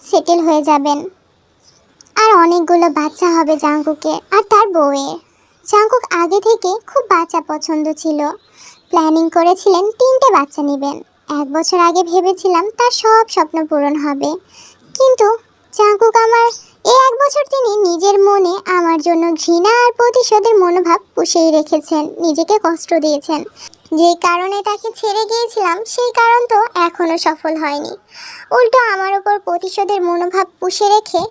সেটেল হয়ে যাবেন, আর অনেকগুলো বাচ্চা হবে জাংকুকের আর তার বউয়ের। জাংকুক আগে থেকে খুব বাচ্চা পছন্দ ছিল, প্ল্যানিং করেছিলেন 3টে বাচ্চা নেবেন। 1 বছর আগে ভেবেছিলাম তার সব স্বপ্ন পূরণ হবে, কিন্তু জাংকুক আমার এই 1 বছর তিনি নিজের মনে আমার জন্য ঘৃণা আর প্রতিশোধের মনোভাব পুষেই রেখেছেন, নিজেকে কষ্ট দিয়েছেন। যেই কারণে তাকে ছেড়ে গিয়েছিলাম সেই কারণ তো এখনো সফল হয়নি। উল্টো আমার উপর প্রতিশোধের মনোভাব পুষে রেখে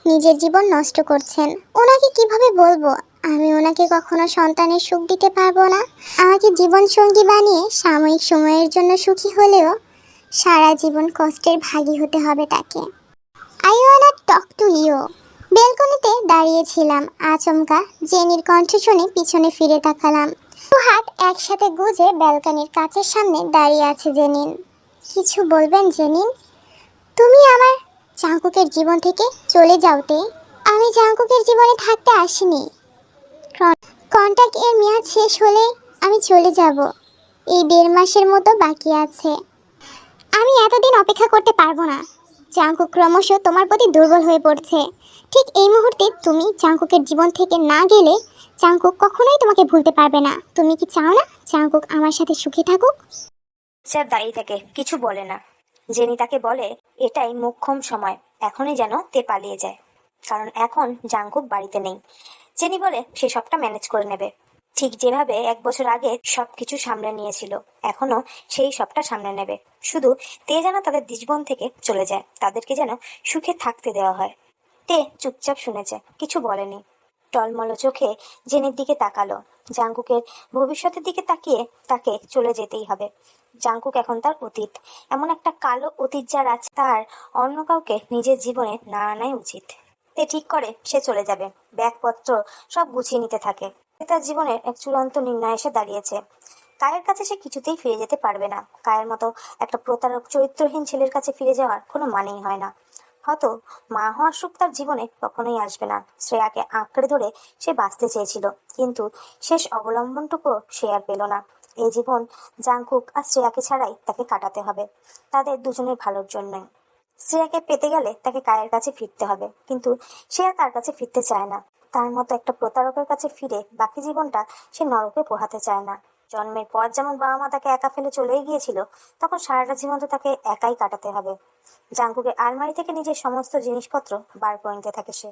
নিজের জীবন নষ্ট করছেন। ওনাকে কিভাবে বলবো আমি ওনাকে কখনো সন্তানের সুখ দিতে পারবো না? আমাকে জীবন সঙ্গী বানিয়ে সাময়িক সময়ের জন্য সুখী হলেও সারা জীবন কষ্টের ভাগী হতে হবে তাকে। I wanna talk to you. বেলকনিতে দাঁড়িয়েছিলাম, আচমকা জেনির কণ্ঠ শুনে পিছনে ফিরে তাকালাম। দু হাত একসাথে গুজে ব্যালকনির কাচের সামনে দাঁড়িয়ে আছে জেনিন। কিছু বলবেন জেনিন? তুমি আমার জাঙ্কুকের জীবন থেকে চলে যাওতে। আমি জাঙ্কুকের জীবনে থাকতে আসিনি। কন্ট্রাক্ট এর মেয়াদ শেষ হলে আমি চলে যাব। এই 1.5 মাসের মতো বাকি আছে। আমি এতদিন অপেক্ষা করতে পারবো না। জাঙ্কুক ক্রমশ তোমার প্রতি দুর্বল হয়ে পড়ছে। ঠিক এই মুহূর্তে তুমি জাঙ্কুকের জীবন থেকে না গেলে জাঙ্কুক কখনোই তোমাকে ভুলতে পারবে না। তুমি কি চাও না জাঙ্কুক আমার সাথে সুখী থাকুক? স্যার দাঁড়িয়ে থাকে, কিছু বলে না। জেনি তাকে বলে এটাই মোক্ষম সময়, এখনই যেন তে পালিয়ে যায়, কারণ এখন জাঙ্কুক বাড়িতে নেই। জেনি বলে সে সবটা ম্যানেজ করে নেবে, ঠিক যেভাবে 1 বছর আগে সবকিছু সামলে নিয়েছিল এখনো সেই সবটা সামলে নেবে। শুধু তে যেন তাদের জীবন থেকে চলে যায়, তাদেরকে যেন সুখে থাকতে দেওয়া হয়। তে চুপচাপ শুনেছে, কিছু বলেনি। টলমলো চোখে জেনির দিকে তাকালো। জাঙ্কুকের ভবিষ্যতের দিকে তাকিয়ে তাকে চলে যেতেই হবে। জাঙ্কুক এখন তার অতীত, এমন একটা কালো অতীত যার আছে, তার অন্য কাউকে নিজের জীবনে না আনাই উচিত। তে ঠিক করে সে চলে যাবে, ব্যাগপত্র সব গুছিয়ে নিতে থাকে। তার জীবনের এক চূড়ান্ত নির্ণয় এসে দাঁড়িয়েছে। কায়ের কাছে সে কিছুতেই ফিরে যেতে পারবে না। কায়ের মতো একটা প্রতারক চরিত্রহীন ছেলের কাছে ফিরে যাওয়ার কোনো মানেই হয় না। হয়তো মা হওয়ার সুখ তার জীবনে কখনোই আসবে না। শ্রেয়াকে আঁকড়ে ধরে সে বাঁচতে চেয়েছিল, কিন্তু শেষ অবলম্বনটুকু সে আর পেল না। এই জীবন জাঙ্কুক আর শ্রেয়াকে ছাড়াই তাকে কাটাতে হবে, তাদের দুজনের ভালোর জন্যই। শ্রেয়াকে পেতে গেলে তাকে কায়ের কাছে ফিরতে হবে, কিন্তু সে আর তার কাছে ফিরতে চায় না। তার মতো একটা প্রতারকের কাছে ফিরে বাকি জীবনটা সে নরকে পোহাতে চায় না। জন্মের পর যেমন বাবা মা তাকে একা ফেলে চলেই গিয়েছিল, তখন সারাটা জীবন তো তাকে একাই কাটাতে হবে। জাঙ্কুকের আলমারি থেকে নিজের সমস্ত জিনিসপত্র বার করে নিতে থাকে সে।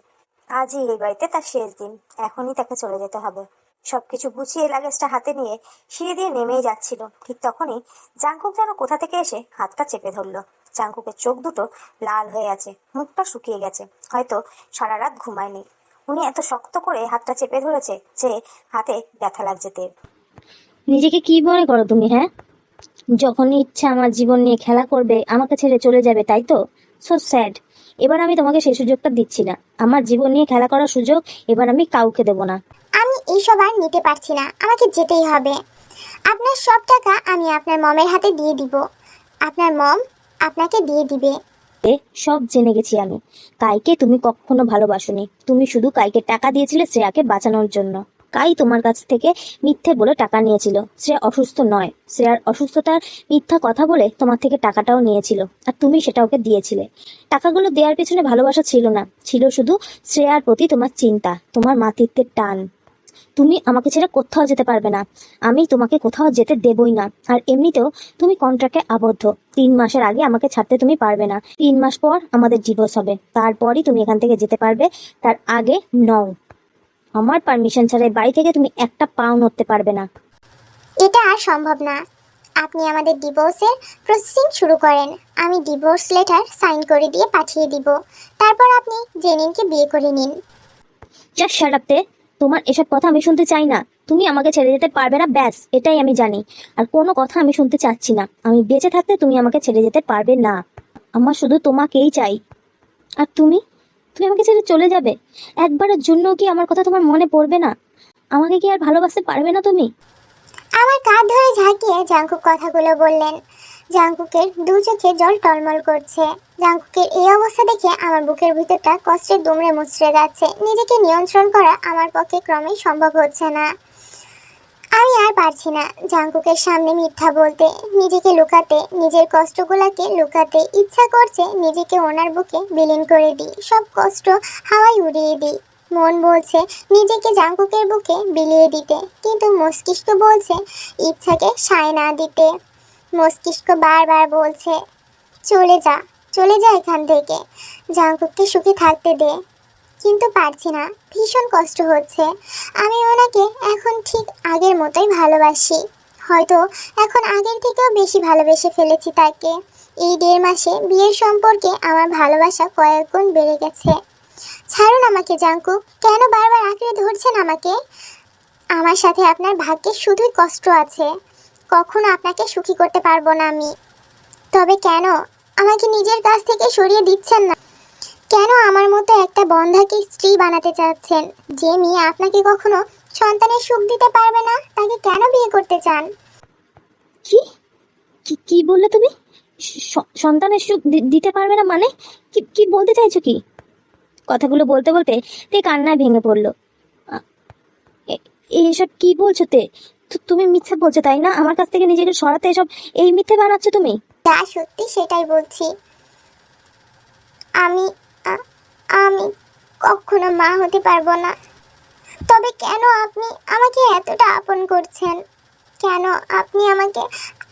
আজই এই বাড়িতে তার শেষ দিন, এখনই তাকে চলে যেতে হবে। সবকিছু গুছিয়ে লাগেজটা হাতে নিয়ে সিঁড়ি দিয়ে নেমেই যাচ্ছিল, ঠিক তখনই জাঙ্কুক যেন কোথা থেকে এসে হাতটা চেপে ধরলো। জাঙ্কুকের চোখ দুটো লাল হয়ে আছে, মুখটা শুকিয়ে গেছে, হয়তো সারা রাত ঘুমায়নি। উনি এত শক্ত করে হাতটা চেপে ধরেছে যে হাতে ব্যথা লাগছে তের। নিজেকে কি মনে করো তুমি? হ্যাঁ, যখন ইচ্ছা আমার জীবন নিয়ে খেলা করবে, আমাকে ছেড়ে চলে যাবে, তাই তো? So sad. এবার আমি তোমাকে সেই সুযোগটা দিচ্ছি না। আমার জীবন নিয়ে খেলা করার সুযোগ এবার আমি কাউকে দেব না। আমি এইসব আর নিতে পারছি না, আমাকে যেতেই হবে। আপনার সব টাকা আমি আপনার মমের হাতে দিয়ে দিব, আপনার মম আপনাকে দিয়ে দিবে। সব জেনে গেছি আমি। কাইকে তুমি কখনো ভালোবাসোনি, তুমি শুধু কাইকে টাকা দিয়েছিলে শ্রেয়াকে বাঁচানোর জন্য। কাই তোমার কাছ থেকে মিথ্যে বলে টাকা নিয়েছিল। শ্রেয়া অসুস্থ নয়, শ্রেয়ার অসুস্থতার মিথ্যা কথা বলে তোমার থেকে টাকাটাও নিয়েছিল, আর তুমি সেটা ওকে দিয়েছিলে। টাকাগুলো দেওয়ার পেছনে ভালোবাসা ছিল না, ছিল শুধু শ্রেয়ার প্রতি তোমার চিন্তা, তোমার মাতৃত্বের টান। তুমি আমাকে ছেড়ে কোথাও যেতে পারবে না, আমি তোমাকে কোথাও যেতে দেবই না। আর এমনিতেও তুমি কন্ট্রাক্টে আবদ্ধ, 3 মাসের আগে আমাকে ছাড়তে তুমি পারবে না। 3 মাস পর আমাদের ডিভোর্স হবে, তারপরই তুমি এখান থেকে যেতে পারবে, তার আগে নও। আমার পারমিশন ছাড়া বাড়ি থেকে তুমি একটা পাও নড়তে পারবে না। এটা আর সম্ভব না। আপনি আমাদের ডিভোর্সের প্রসেসিং শুরু করেন, আমি ডিভোর্স লেটার সাইন করে দিয়ে পাঠিয়ে দিব, তারপর আপনি জেনিনকে বিয়ে করে নিন। জাস্ট শাট আপ তে। তোমার এসব কথা আমি শুনতে চাই না। তুমি আমাকে ছেড়ে যেতে পারবে না, ব্যাস এটাই আমি জানি। আর কোনো কথা আমি শুনতে চাচ্ছি না। আমি বেঁচে থাকতে তুমি আমাকে ছেড়ে যেতে পারবে না। আমার শুধু তোমাকেই চাই। আর তুমি তুমি আমাকে ছেড়ে চলে যাবে? একবারের জন্য কি আমার কথা তোমার মনে পড়বে না? আমাকে কি আর ভালোবাসতে পারবে না তুমি? আমার কাঁধ ধরে ঝাঁকিয়ে জাঙ্কুক কথাগুলো বললেন। জাঙ্কুকের দু চোখে জল টলমল করছে। জাঙ্কুকের এই অবস্থা দেখে আমার বুকের ভিতরটা কষ্টে দুমড়ে মুচড়ে যাচ্ছে। নিজেকে নিয়ন্ত্রণ করা আমার পক্ষে ক্রমেই সম্ভব হচ্ছে না। আমি আর পারছি না জাঙ্কুকের সামনে মিথ্যা বলতে, নিজেকে লুকাতে, নিজের কষ্টগুলোকে লুকাতে। ইচ্ছা করছে নিজেকে ওনার বুকে বিলীন করে দিই, সব কষ্ট হাওয়ায় উড়িয়ে দিই। মন বলছে নিজেকে জাঙ্কুকের বুকে বিলিয়ে দিতে, কিন্তু মস্তিষ্ক বলছে ইচ্ছাকে সায় না দিতে। মস্তিষ্ক বারবার বলছে চলে যা, চলে যা এখান থেকে, জাঙ্কুককে সুখে থাকতে দে। কিন্তু পারছি না, ভীষণ কষ্ট হচ্ছে। আমি ওনাকে এখন ঠিক আগের মতোই ভালোবাসি, হয়তো এখন আগের থেকেও বেশি ভালোবেসে ফেলেছি তাকে। এই 1.5 মাসে বিয়ের সম্পর্কে আমার ভালোবাসা কয়েক গুণ বেড়ে গেছে। ছাড়ুন আমাকে জাঙ্কুক, কেন বারবার আঁকড়ে ধরছেন আমাকে? আমার সাথে আপনার ভাগ্যে শুধুই কষ্ট আছে, কখনো আপনাকে সুখী করতে পারবো না আমি। তবে কেন আমাকে নিজের কাছ থেকে সরিয়ে দিচ্ছেন না? কেন আমার মতো একটা বন্ধাকে স্ত্রী বানাতে চাচ্ছেন? যে মেয়ে আপনাকে কখনো সন্তানের সুখ দিতে পারবে না, তাকে কেন বিয়ে করতে চান? কি কি কি বললে তুমি? সন্তানের সুখ দিতে পারবে না মানে? কি কি বলতে চাইছো কি? কথাগুলো বলতে বলতে তে কান্নায় ভেঙে পড়লো। এইসব কি বলছো তে? তুমি মিথ্যা বলছো তাই না? আমার কাছ থেকে নিজেকে সরাতে এসব এই মিথ্যে বানাচ্ছ তুমি? যা সত্যি সেটাই বলছি। আমি আমি কখনো মা হতে পারবো না। তবে কেন আপনি আমাকে এতটা আপন করছেন? কেন আপনি আমাকে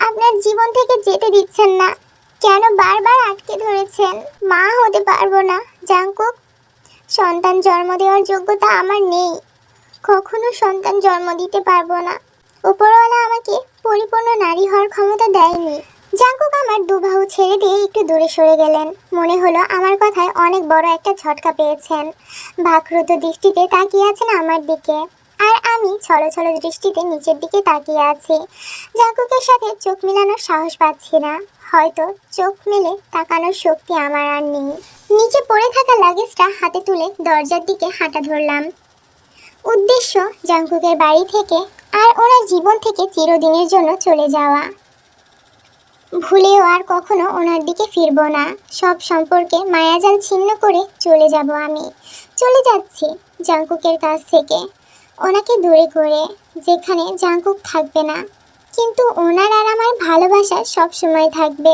আপনার জীবন থেকে যেতে দিচ্ছেন না? কেন বারবার আটকে ধরেছেন? মা হতে পারবো না জাঙ্কুক। সন্তান জন্ম দেওয়ার যোগ্যতা আমার নেই, কখনো সন্তান জন্ম দিতে পারবো না। উপরওয়ালা আমাকে পরিপূর্ণ নারী হওয়ার ক্ষমতা দেয়নি। জাঙ্কুক আমার দুবাহু ছেড়ে দিয়ে একটু দূরে সরে গেলেন। মনে হলো আমার কথায় অনেক বড় একটা ঝটকা পেয়েছেন। ভাগ্রুদ্ধ দৃষ্টিতে তাকিয়ে আছেন আমার দিকে, আর আমি ছলছল দৃষ্টিতে নিচের দিকে তাকিয়ে আছি। জাঙ্কুকের সাথে চোখ মেলানোর সাহস পাচ্ছি না, হয়তো চোখ মেলে তাকানোর শক্তি আমার আর নেই। নিচে পড়ে থাকা লাগেজটা হাতে তুলে দরজার দিকে হাঁটা ধরলাম। উদ্দেশ্য জাঙ্কুকের বাড়ি থেকে আর ওনার জীবন থেকে চিরদিনের জন্য চলে যাওয়া। ভুলেও আর কখনো ওনার দিকে ফিরবো না। সব সম্পর্কে মায়াজাল ছিন্ন করে চলে যাব আমি। চলে যাচ্ছি জাঙ্কুকের কাছ থেকে, ওনাকে দূরে করে, যেখানে জাঙ্কুক থাকবে না। কিন্তু ওনার আর আমার ভালোবাসা সব সময় থাকবে।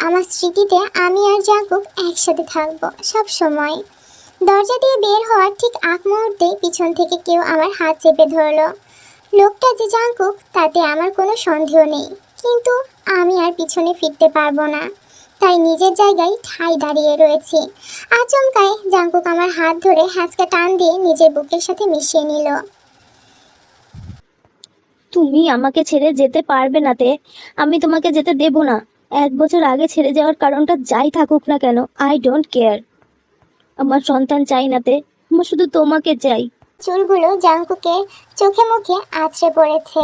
আমার স্মৃতিতে আমি আর জাঙ্কুক একসাথে থাকবো সব সময়। দরজা দিয়ে বের হওয়ার ঠিক আগ মুহূর্তে পিছন থেকে কেউ আমার হাত চেপে ধরলো। লোকটা যে জাঙ্কুক তাতে আমার কোনো সন্দেহ নেই, কিন্তু আমি আর পিছনে ফিরতে পারবো না, তাই নিজের জায়গায় ঠাই দাঁড়িয়ে রয়েছি। আচমকায় জাঙ্কুক আমার হাত ধরে হ্যাঁচকা টান দিয়ে নিজের বুকের সাথে মিশিয়ে নিল। তুমি আমাকে ছেড়ে যেতে পারবে না তে। আমি তোমাকে যেতে দেব না। 1 বছর আগে ছেড়ে যাওয়ার কারণটা যাই থাকুক না কেন, আই ডোন্ট কেয়ার। আমার সন্তান চাই না তে, আমার শুধু তোমাকে চাই। চুলগুলো জাঙ্কুকের চোখে মুখে আছড়ে পড়েছে,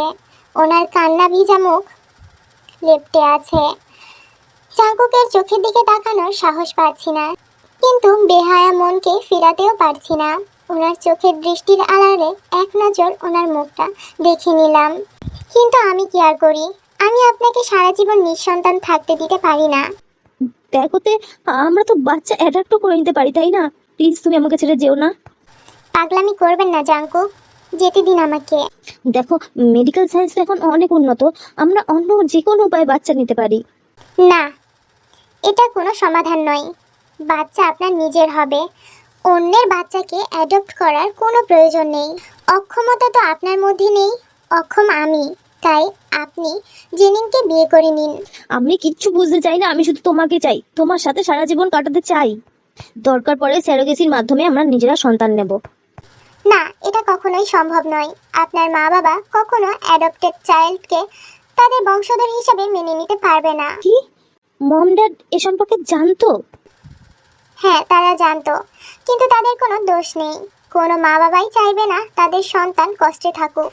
ওনার কান্না ভিজা মুখ লেপ্টে আছে। জাঙ্কুকের চোখের দিকে তাকানোর সাহস পাচ্ছি না, কিন্তু বেহায়া মনকে ফিরাতেও পারছি না। ওনার চোখের দৃষ্টির আড়ালে এক নজর ওনার মুখটা দেখে নিলাম। কিন্তু আমি কি আর করি? আমি আপনাকে সারা জীবন নিঃসন্তান থাকতে দিতে পারি না। দেখোতে, আমরা তো বাচ্চা অ্যাডাপ্টও করে নিতে পারি তাই না? প্লিজ তুমি আমাকে ছেড়ে যেও না। পাগলামি করবেন না জাঙ্কুক, যেতে দিন আমাকে। দেখো, মেডিকেল সায়েন্স এখন অনেক উন্নত, আমরা অন্য যে কোনো উপায়ে বাচ্চা নিতে পারি। না, এটা কোনো সমাধান নয়। বাচ্চা আপনার নিজের হবে, অন্যের বাচ্চাকে অ্যাডপ্ট করার কোনো প্রয়োজন নেই। অক্ষমতা তো আপনার মধ্যে নেই, অক্ষম আমি। তাই আপনি জেনিনকে বিয়ে করে নিন। আমি কিচ্ছু বুঝতে চাই না, আমি শুধু তোমাকে চাই, তোমার সাথে সারা জীবন কাটাতে চাই। দরকার পড়ে স্যারোগেসির মাধ্যমে আমরা নিজেরা সন্তান নেব। না, এটা কখনোই সম্ভব নয়। আপনার মা বাবা কখনো অ্যাডপ্টেড চাইল্ডকে তাদের বংশধর হিসাবে মেনে নিতে পারবে না। কি? মম ড্যাড এ সম্পর্কে জানতো? হ্যাঁ, তারা জানতো, কিন্তু তাদের কোনো দোষ নেই। কোনো মা বাবাই চাইবে না তাদের সন্তান কষ্টে থাকুক।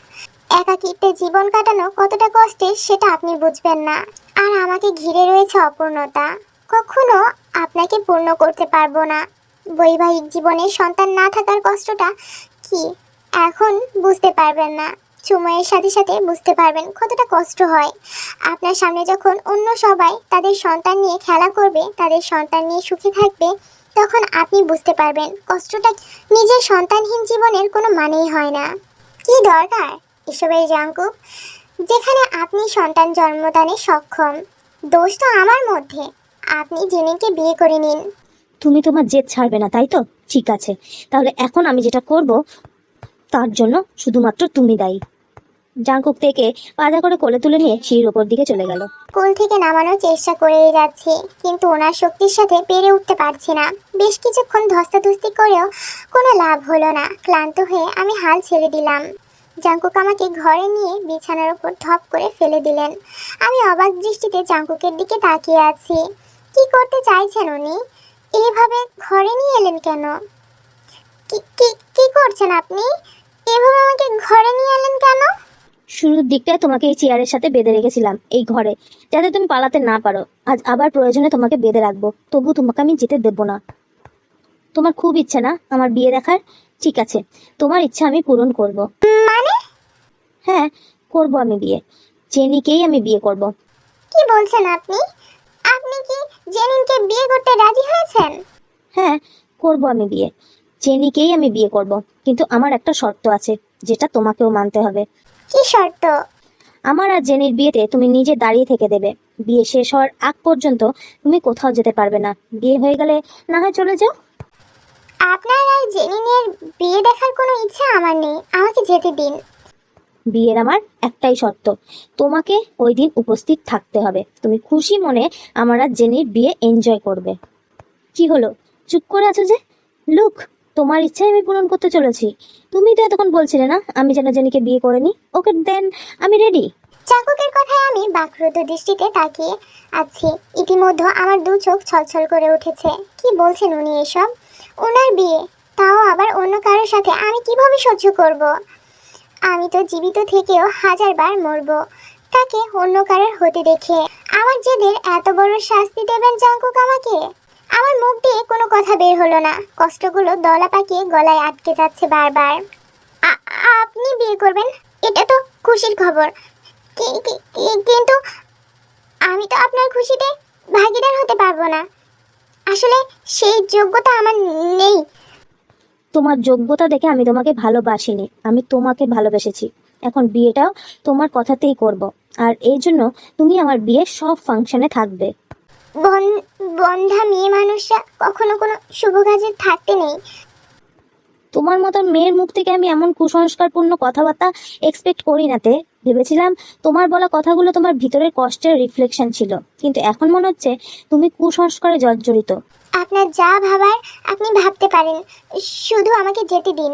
একাকিত্বে জীবন কাটানো কতটা কষ্টের সেটা আপনি বুঝবেন না। আর আমাকে ঘিরে রয়েছে অপূর্ণতা, কখনো আপনাকে পূর্ণ করতে পারবো না। বৈবাহিক জীবনে সন্তান না থাকার কষ্টটা কি এখন বুঝতে পারবেন না, সময়ের সাথে সাথে বুঝতে পারবেন কতটা কষ্ট হয়। আপনার সামনে যখন অন্য সবাই তাদের সন্তান নিয়ে খেলা করবে, তাদের সন্তান নিয়ে সুখী থাকবে, তখন আপনি বুঝতে পারবেন কষ্টটা। নিজের সন্তানহীন জীবনের কোনো মানেই হয় না। কি দরকার এসবের জাঙ্কুক, যেখানে আপনি সন্তান জন্মদানে সক্ষম? দোষ তো আমার মধ্যে। আপনি জেনেকে বিয়ে করে নিন। তুমি তোমার জেদ ছাড়বে না তাই তো? ঠিক আছে, তাহলে এখন আমি যেটা করব তার জন্য শুধুমাত্র তুমি দায়ী। জাঙ্কুক থেকে পাজা করে কোলে তুলে নিয়ে সিঁড়ির ওপর দিকে চলে গেল। কোল থেকে নামানোর চেষ্টা করেই যাচ্ছি, কিন্তু ওনার শক্তির সাথে পেরে উঠতে পারছি না। বেশ কিছুক্ষণ ধস্তাধস্তি করেও কোনো লাভ হলো না। ক্লান্ত হয়ে আমি হাল ছেড়ে দিলাম। জাঙ্কুক আমাকে ঘরে নিয়ে বিছানার উপর ধপ করে ফেলে দিলেন। আমি অবাক দৃষ্টিতে জাঙ্কুকের দিকে তাকিয়ে আছি। কি করতে চাইছেন উনি? এইভাবে ঘরে নিয়ে এলেন কেন? কি কি কি করছেন আপনি? এভাবে আমাকে ঘরে নিয়ে এলেন কেন? শুরুর দিকটায় তোমাকে এই চেয়ারের সাথে বেঁধে রেখেছিলাম এই ঘরে, যাতে তুমি পালাতে না পারো। আজ আবার প্রয়োজনে তোমাকে বেঁধে রাখবো, তবু তোমাকে আমি যেতে দেবো না। তোমার খুব ইচ্ছা না আমার বিয়ে দেখার? ঠিক আছে, তোমার ইচ্ছা আমি পূরণ করব। মানে? হ্যাঁ, করব আমি বিয়ে। জেনিকেই আমি বিয়ে করব। কি বলছেন আপনি? আপনি কি জেনিনকে বিয়ে করতে রাজি হয়েছেন? হ্যাঁ, করব আমি বিয়ে। জেনিকেই আমি বিয়ে করব, কিন্তু আমার একটা শর্ত আছে, যেটা তোমাকেও মানতে হবে। কি শর্ত? আমার আর জেনির বিয়েতে তুমি নিজে দাঁড়িয়ে থেকে দেবে। বিয়ে শেষ হওয়ার আগ পর্যন্ত তুমি কোথাও যেতে পারবে না। বিয়ে হয়ে গেলে না হয় চলে যাও। আপনার আর জেনিনের বিয়ে দেখার কোনো ইচ্ছা আমার নেই, আমাকে যেতে দিন। বিয়ের আমার একটাই শর্ত, তোমাকে ওই দিন উপস্থিত থাকতে হবে। তুমি খুশি মনে আমার আর জেনির বিয়ে এনজয় করবে। কি হলো, চুপ করে আছো যে? লুক, তোমার ইচ্ছাই আমি পূরণ করতে চলেছি। তুমি তো এতক্ষণ বলছিলে না আমি যেন জেনিকে বিয়ে করে নি। ওকে দেন, আমি রেডি। চাকুকের কথায় আমি বাকরুদ্ধ দৃষ্টিতে তাকিয়ে আছি। ইতিমধ্যে আমার দু চোখ ছলছল করে উঠেছে। কি বলছেন উনি এসব? ওনার বিয়ে, তাও আবার অন্য কারোর সাথে, আমি কিভাবে সহ্য করব? আমি তো জীবিত থেকেও হাজারবার মরব তাকে অন্য কারোর হতে দেখে। আমার জেদের এত বড় শাস্তি দেবেন জাঙ্কুক আমাকে? আমার মুখ দিয়ে কোনো কথা বের হলো না। কষ্টগুলো দলা পাকিয়ে গলায় আটকে যাচ্ছে বারবার। আপনি বিয়ে করবেন? এটা তো খুশির খবর, কিন্তু আমি তো আপনার খুশিতে ভাগিদার হতে পারবো না। আসলে সেই যোগ্যতা আমার নেই। তোমার যোগ্যতা দেখে আমি তোমাকে ভালোবাসিনি, আমি তোমাকে ভালোবেসেছি। এখন বিয়েটাও তোমার কথাতেই করব, আর এই জন্য তুমি আমার বিয়ের সব ফাংশনে থাকবে। বন্ধা মেয়ে মানুষরা কখনো কোনো শুভ কাজে থাকতে নেই। তোমার মতন মেয়ের মুখ থেকে আমি এমন কুসংস্কারপূর্ণ কথাবার্তা এক্সপেক্ট করি না। তে ভেবেছিলাম তোমার বলা কথাগুলো তোমার ভিতরের কষ্টের রিফ্লেকশন ছিল, কিন্তু এখন মনে হচ্ছে তুমি কুসংস্কারে জর্জরিত। আপনার যা ভাবার আপনি ভাবতে পারেন, শুধু আমাকে যেতে দিন।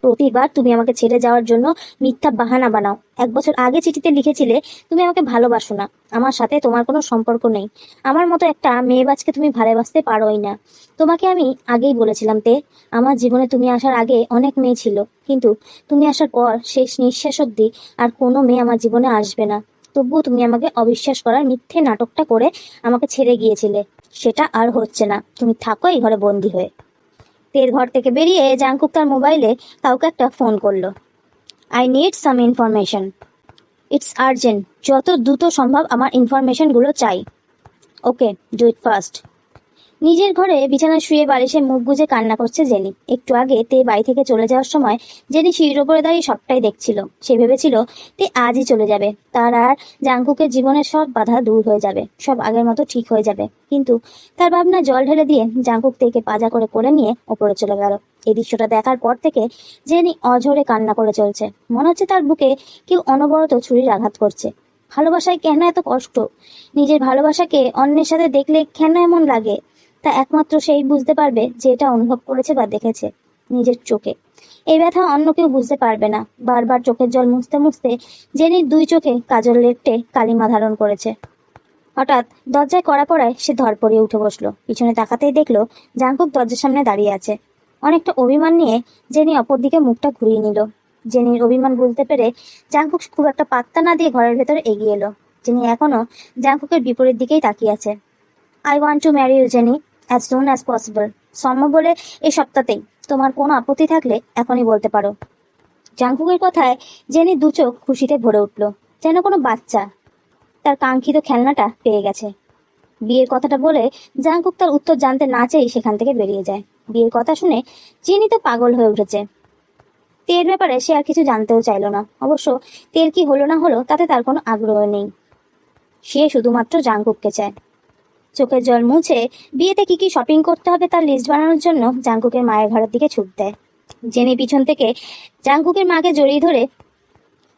প্রতিবার তুমি আমাকে ছেড়ে যাওয়ার জন্য মিথ্যা বাহানা বানাও। 1 বছর আগে চিঠিতে লিখেছিলে তুমি আমাকে ভালোবাসো না, আমার সাথে তোমার কোনো সম্পর্ক নেই। আমার মতো একটা মেয়েবাজকে তুমি ভালোবাসতে পারোই না। তোমাকে আমি আগেই বলেছিলাম তে, আমার জীবনে তুমি আসার আগে অনেক মেয়ে ছিল, কিন্তু তুমি আসার পর শেষ নিঃশ্বাস অবধি আর কোনো মেয়ে আমার জীবনে আসবে না। তবুও তুমি আমাকে অবিশ্বাস করার মিথ্যে নাটকটা করে আমাকে ছেড়ে গিয়েছিলে। সেটা আর হচ্ছে না, তুমি থাকো এই ঘরে বন্দি হয়ে। তের ঘর থেকে বেরিয়ে জাংকুক তার মোবাইলে কাউকে একটা ফোন করলো। I need some information, it's urgent, যত দ্রুত সম্ভব আমার ইনফরমেশনগুলো চাই। ওকে, ডু ইট ফাস্ট। নিজের ঘরে বিছানায় শুয়ে বালিশে মুখ গুজে কান্না করছে জেনি। একটু আগে তে বাড়ি থেকে চলে যাওয়ার সময় জেনি সিঁড়ির ওপরে দাঁড়িয়ে সবটাই দেখছিল। সে ভেবেছিল তে আজই চলে যাবে, তার আর জাংকুকের জীবনের সব বাধা দূর হয়ে যাবে, সব আগের মতো ঠিক হয়ে যাবে। কিন্তু তার ভাবনা জল ঢেলে দিয়ে জাংকুক তেকে পাজা করে কোলে নিয়ে ওপরে চলে গেল। এই দৃশ্যটা দেখার পর থেকে জেনি অঝরে কান্না করে চলছে। মনে হচ্ছে তার বুকে কেউ অনবরত ছুরির আঘাত করছে। ভালোবাসায় কেন এত কষ্ট? নিজের ভালোবাসাকে অন্যের সাথে দেখলে কেন এমন লাগে? তা একমাত্র সেই বুঝতে পারবে যে এটা অনুভব করেছে বা দেখেছে নিজের চোখে। এই ব্যথা অন্য কেউ বুঝতে পারবে না। বারবার চোখের জল মুছতে মুছতে জেনির 2 চোখে কাজল লেপটে কালিমা ধারণ করেছে। হঠাৎ দরজায় কড়া পড়ায় সে ধরপড়িয়ে উঠে বসলো। পিছনে তাকাতেই দেখলো জাংকুক দরজার সামনে দাঁড়িয়ে আছে। অনেকটা অভিমান নিয়ে জেনি অপর দিকে মুখটা ঘুরিয়ে নিল। জেনির অভিমান বুঝতে পেরে জাংকুক খুব একটা পাত্তা না দিয়ে ঘরের ভেতরে এগিয়ে এলো। জেনি এখনো জাংকুকের বিপরীত দিকেই তাকিয়ে আছে। I want to marry you Jennie, as soon as possible. সম্ভব বলে এই সপ্তাহতেই। তোমার কোনো আপত্তি থাকলে এখনই বলতে পারো। জাংকুকের কথায় জেনি 2 চোখ খুশিতে ভরে উঠল, যেন কোনো বাচ্চা তার কাঙ্ক্ষিত খেলনাটা পেয়ে গেছে। বিয়ের কথাটা বলে জাংকুক তার উত্তর জানতে না চেয়ে সেখান থেকে বেরিয়ে যায়। বিয়ের কথা শুনে জেনি তো পাগল হয়ে উঠেছে। তের ব্যাপারে সে আর কিছু জানতেও চাইল না। অবশ্য তের কি হলো না হলো তাতে তার কোনো আগ্রহ নেই। সে শুধুমাত্র জাংকুককে চায়। চোখের জল মুছে বিয়েতে কি কি শপিং করতে হবে তার লিস্ট বানানোর জন্য জাংকুকের মায়ের ঘরের দিকে ছুট দেয়। জেনি পিছন থেকে জাংকুকের মাকে জড়িয়ে ধরে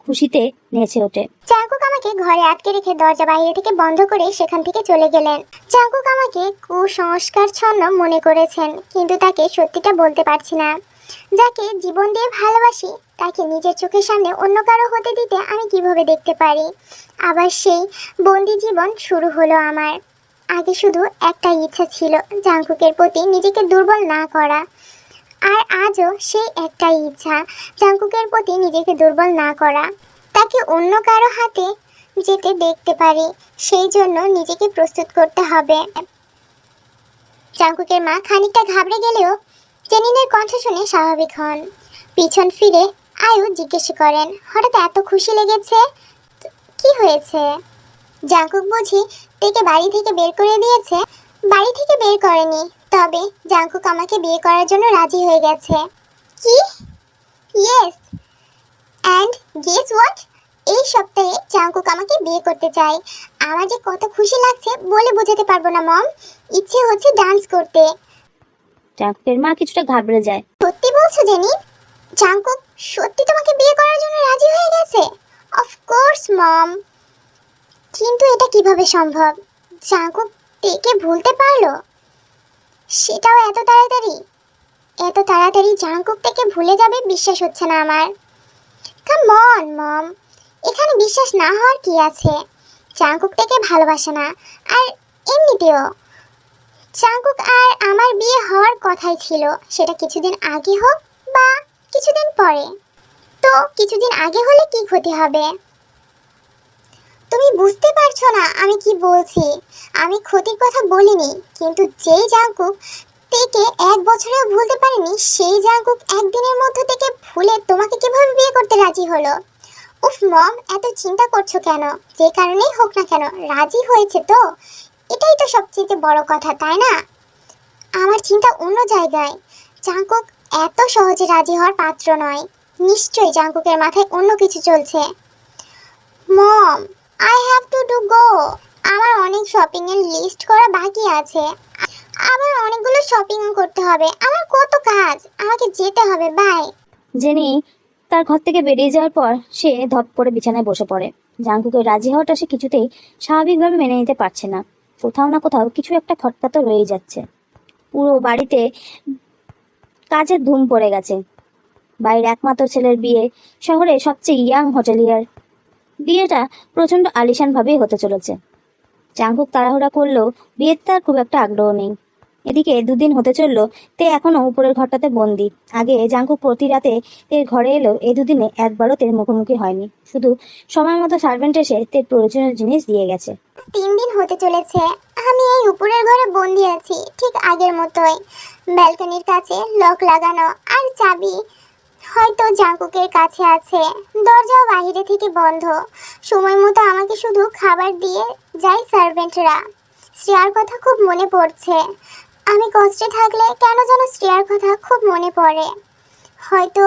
খুশিতে নেচে ওঠে। চাকুক আমাকে ঘরে আটকে রেখে দরজা বাইরে থেকে বন্ধ করে সেখান থেকে চলে গেলেন। চাকুক আমাকে কুসংস্কারচ্ছন্ন মনে করেছেন, কিন্তু তাকে সত্যিটা বলতে পারছি না। যাকে জীবন দিয়ে ভালোবাসি তাকে নিজের চোখের সামনে অন্য কারো হতে দিতে আমি কিভাবে দেখতে পারি? আবার সেই বন্দি জীবন শুরু হলো আমার। আগে শুধু একটা ইচ্ছা ছিল, জাংকুকের প্রতি নিজেকে দুর্বল না করা। আর আজও সেই একটাই ইচ্ছা, জাংকুকের প্রতি নিজেকে দুর্বল না করা, তাকে অন্য কারো হাতে যেতে দেখতে পারি। সেই জন্য নিজেকে প্রস্তুত করতে হবে। জাংকুকের মা খানিকটা ঘাবড়ে গেলেও জেনিনের কণ্ঠ শুনে স্বাভাবিক হন। পিছন ফিরে আয়ু জিজ্ঞেস করেন, হঠাৎ এত খুশি লেগেছে, কি হয়েছে? জাংকুক বুঝি তেকে বাড়ি থেকে বের করে দিয়েছে? বাড়ি থেকে বের করেনি, তবে জাংকুক আমাকে বিয়ে করার জন্য রাজি হয়ে গেছে। কি? Yes, and guess what? এই সপ্তাহে জাংকুক আমাকে বিয়ে করতে চায়। আমার যে কত খুশি লাগছে বলে বোঝাতে পারবো না মম। ইচ্ছে হচ্ছে ডান্স করতে। জাংকুকের মা কিছুটা ঘাবড়ে যায়। সত্যি বলছো জেনি? জাংকুক সত্যি তোমাকে বিয়ে করার জন্য রাজি হয়ে গেছে? অফকোর্স মম। কিন্তু এটা কিভাবে সম্ভব? জাংকুক তেকে ভুলতে পারলো? সেটাও এত তাড়াতাড়ি? এত তাড়াতাড়ি জাংকুক তেকে ভুলে যাবে বিশ্বাস হচ্ছে না আমার। কাম অন মম, এখানে বিশ্বাস না হওয়ার কি আছে? জাংকুক তেকে ভালোবাসে না, আর এমনিতেও জাংকুক আর আমার বিয়ে হওয়ার কথাই ছিল। সেটা কিছুদিন আগে হোক বা কিছুদিন পরে। তো কিছুদিন আগে হলে কি ক্ষতি হবে? তুমি বুঝতে পারছো না আমি কি বলছি? আমি ক্ষতির কথা বলিনি, কিন্তু যেই জাংকুক তেকে 1 বছরেও ভুলতে পারেনি, সেই জাংকুক একদিনের মধ্যে থেকে ভুলে তোমাকে কিভাবে বিয়ে করতে রাজি হলো? উফ মম, এত চিন্তা করছো কেন? যে কারণেই হোক না কেন রাজি হয়েছে তো, এটাই তো সবচেয়ে বড় কথা, তাই না? আমার চিন্তা অন্য জায়গায়। জাংকুক এত সহজে রাজি হওয়ার পাত্র নয়। নিশ্চয়ই জাংকুকের মাথায় অন্য কিছু চলছে। মম, আই হ্যাভ টু গো। আমার অনেক শপিং এর লিস্ট করা বাকি আছে। আবার অনেকগুলো শপিংও করতে হবে। আমার কত কাজ, আমাকে যেতে হবে। বাই। জেনি তার ঘর থেকে বেরিয়ে যাওয়ার পর সে ধপ করে বিছানায় বসে পড়ে। জাংকুকের রাজি হওয়াটা সে কিছুতেই স্বাভাবিকভাবে মেনে নিতে পারছে না। কোথাও না কোথাও কিছু একটা খটকা তো রয়ে যাচ্ছে। পুরো বাড়িতে কাজের ধুম পড়ে গেছে। বাড়ির একমাত্র ছেলের বিয়ে, শহরে সবচেয়ে ইয়াং হোটেলিয়ার। বিয়েটা প্রচন্ড আলিশান ভাবেই হতে চলেছে। জাংকুক তাড়াহুড়া করলেও বিয়ের তার খুব একটা আগ্রহ নেই। এদিকে 2 দিন হতে চললো তে এখনো উপরের ঘরটাতে বন্দি। আগে জাংকুক প্রতি রাতে তের ঘরে এলেও এই 2 দিনে একবারও তের মুখোমুখি হয়নি। শুধু সময় মতো সার্ভেন্ট এসে তের প্রয়োজনীয় জিনিস দিয়ে গেছে। 3 দিন হতে চলেছে আমি এই উপরের ঘরে বন্দি আছি, ঠিক আগের মতোই। ব্যালকনির কাছে লক লাগানো, আর চাবি হয়তো জাংকুকের কাছে আছে। দরজাও বাইরে থেকে বন্ধ। সময় মতো আমাকে শুধু খাবার দিয়ে যায় সার্ভেন্টরা। শ্রেয়ার কথা খুব মনে পড়ছে। আমি কষ্টে থাকলে কেন যেন শ্রেয়ার কথা খুব মনে পড়ে। হয়তো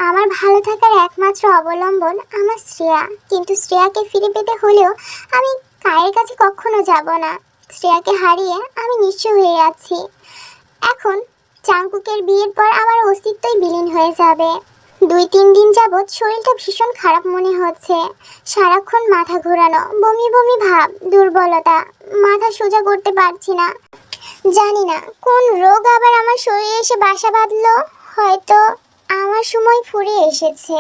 আমার ভালো থাকার একমাত্র অবলম্বন আমার শ্রেয়া, কিন্তু শ্রেয়াকে ফিরে পেতে হলেও আমি কায়ের কাছে কখনো যাব না। শ্রেয়াকে হারিয়ে আমি নিঃস্ব হয়ে আছি। এখন জাংকুকের বিয়ের পর আমার অস্তিত্বই বিলীন হয়ে যাবে। 2-3 দিন যাবৎ শরীরটা ভীষণ খারাপ মনে হচ্ছে। সারাক্ষণ মাথা ঘোরানো, বমি বমি ভাব, দুর্বলতা, মাথা সোজা করতে পারছি না। জানি না কোন রোগ আবার আমার শরীরে এসে বাসা বাঁধলো। হয়তো আমার সময় ফুরিয়ে এসেছে।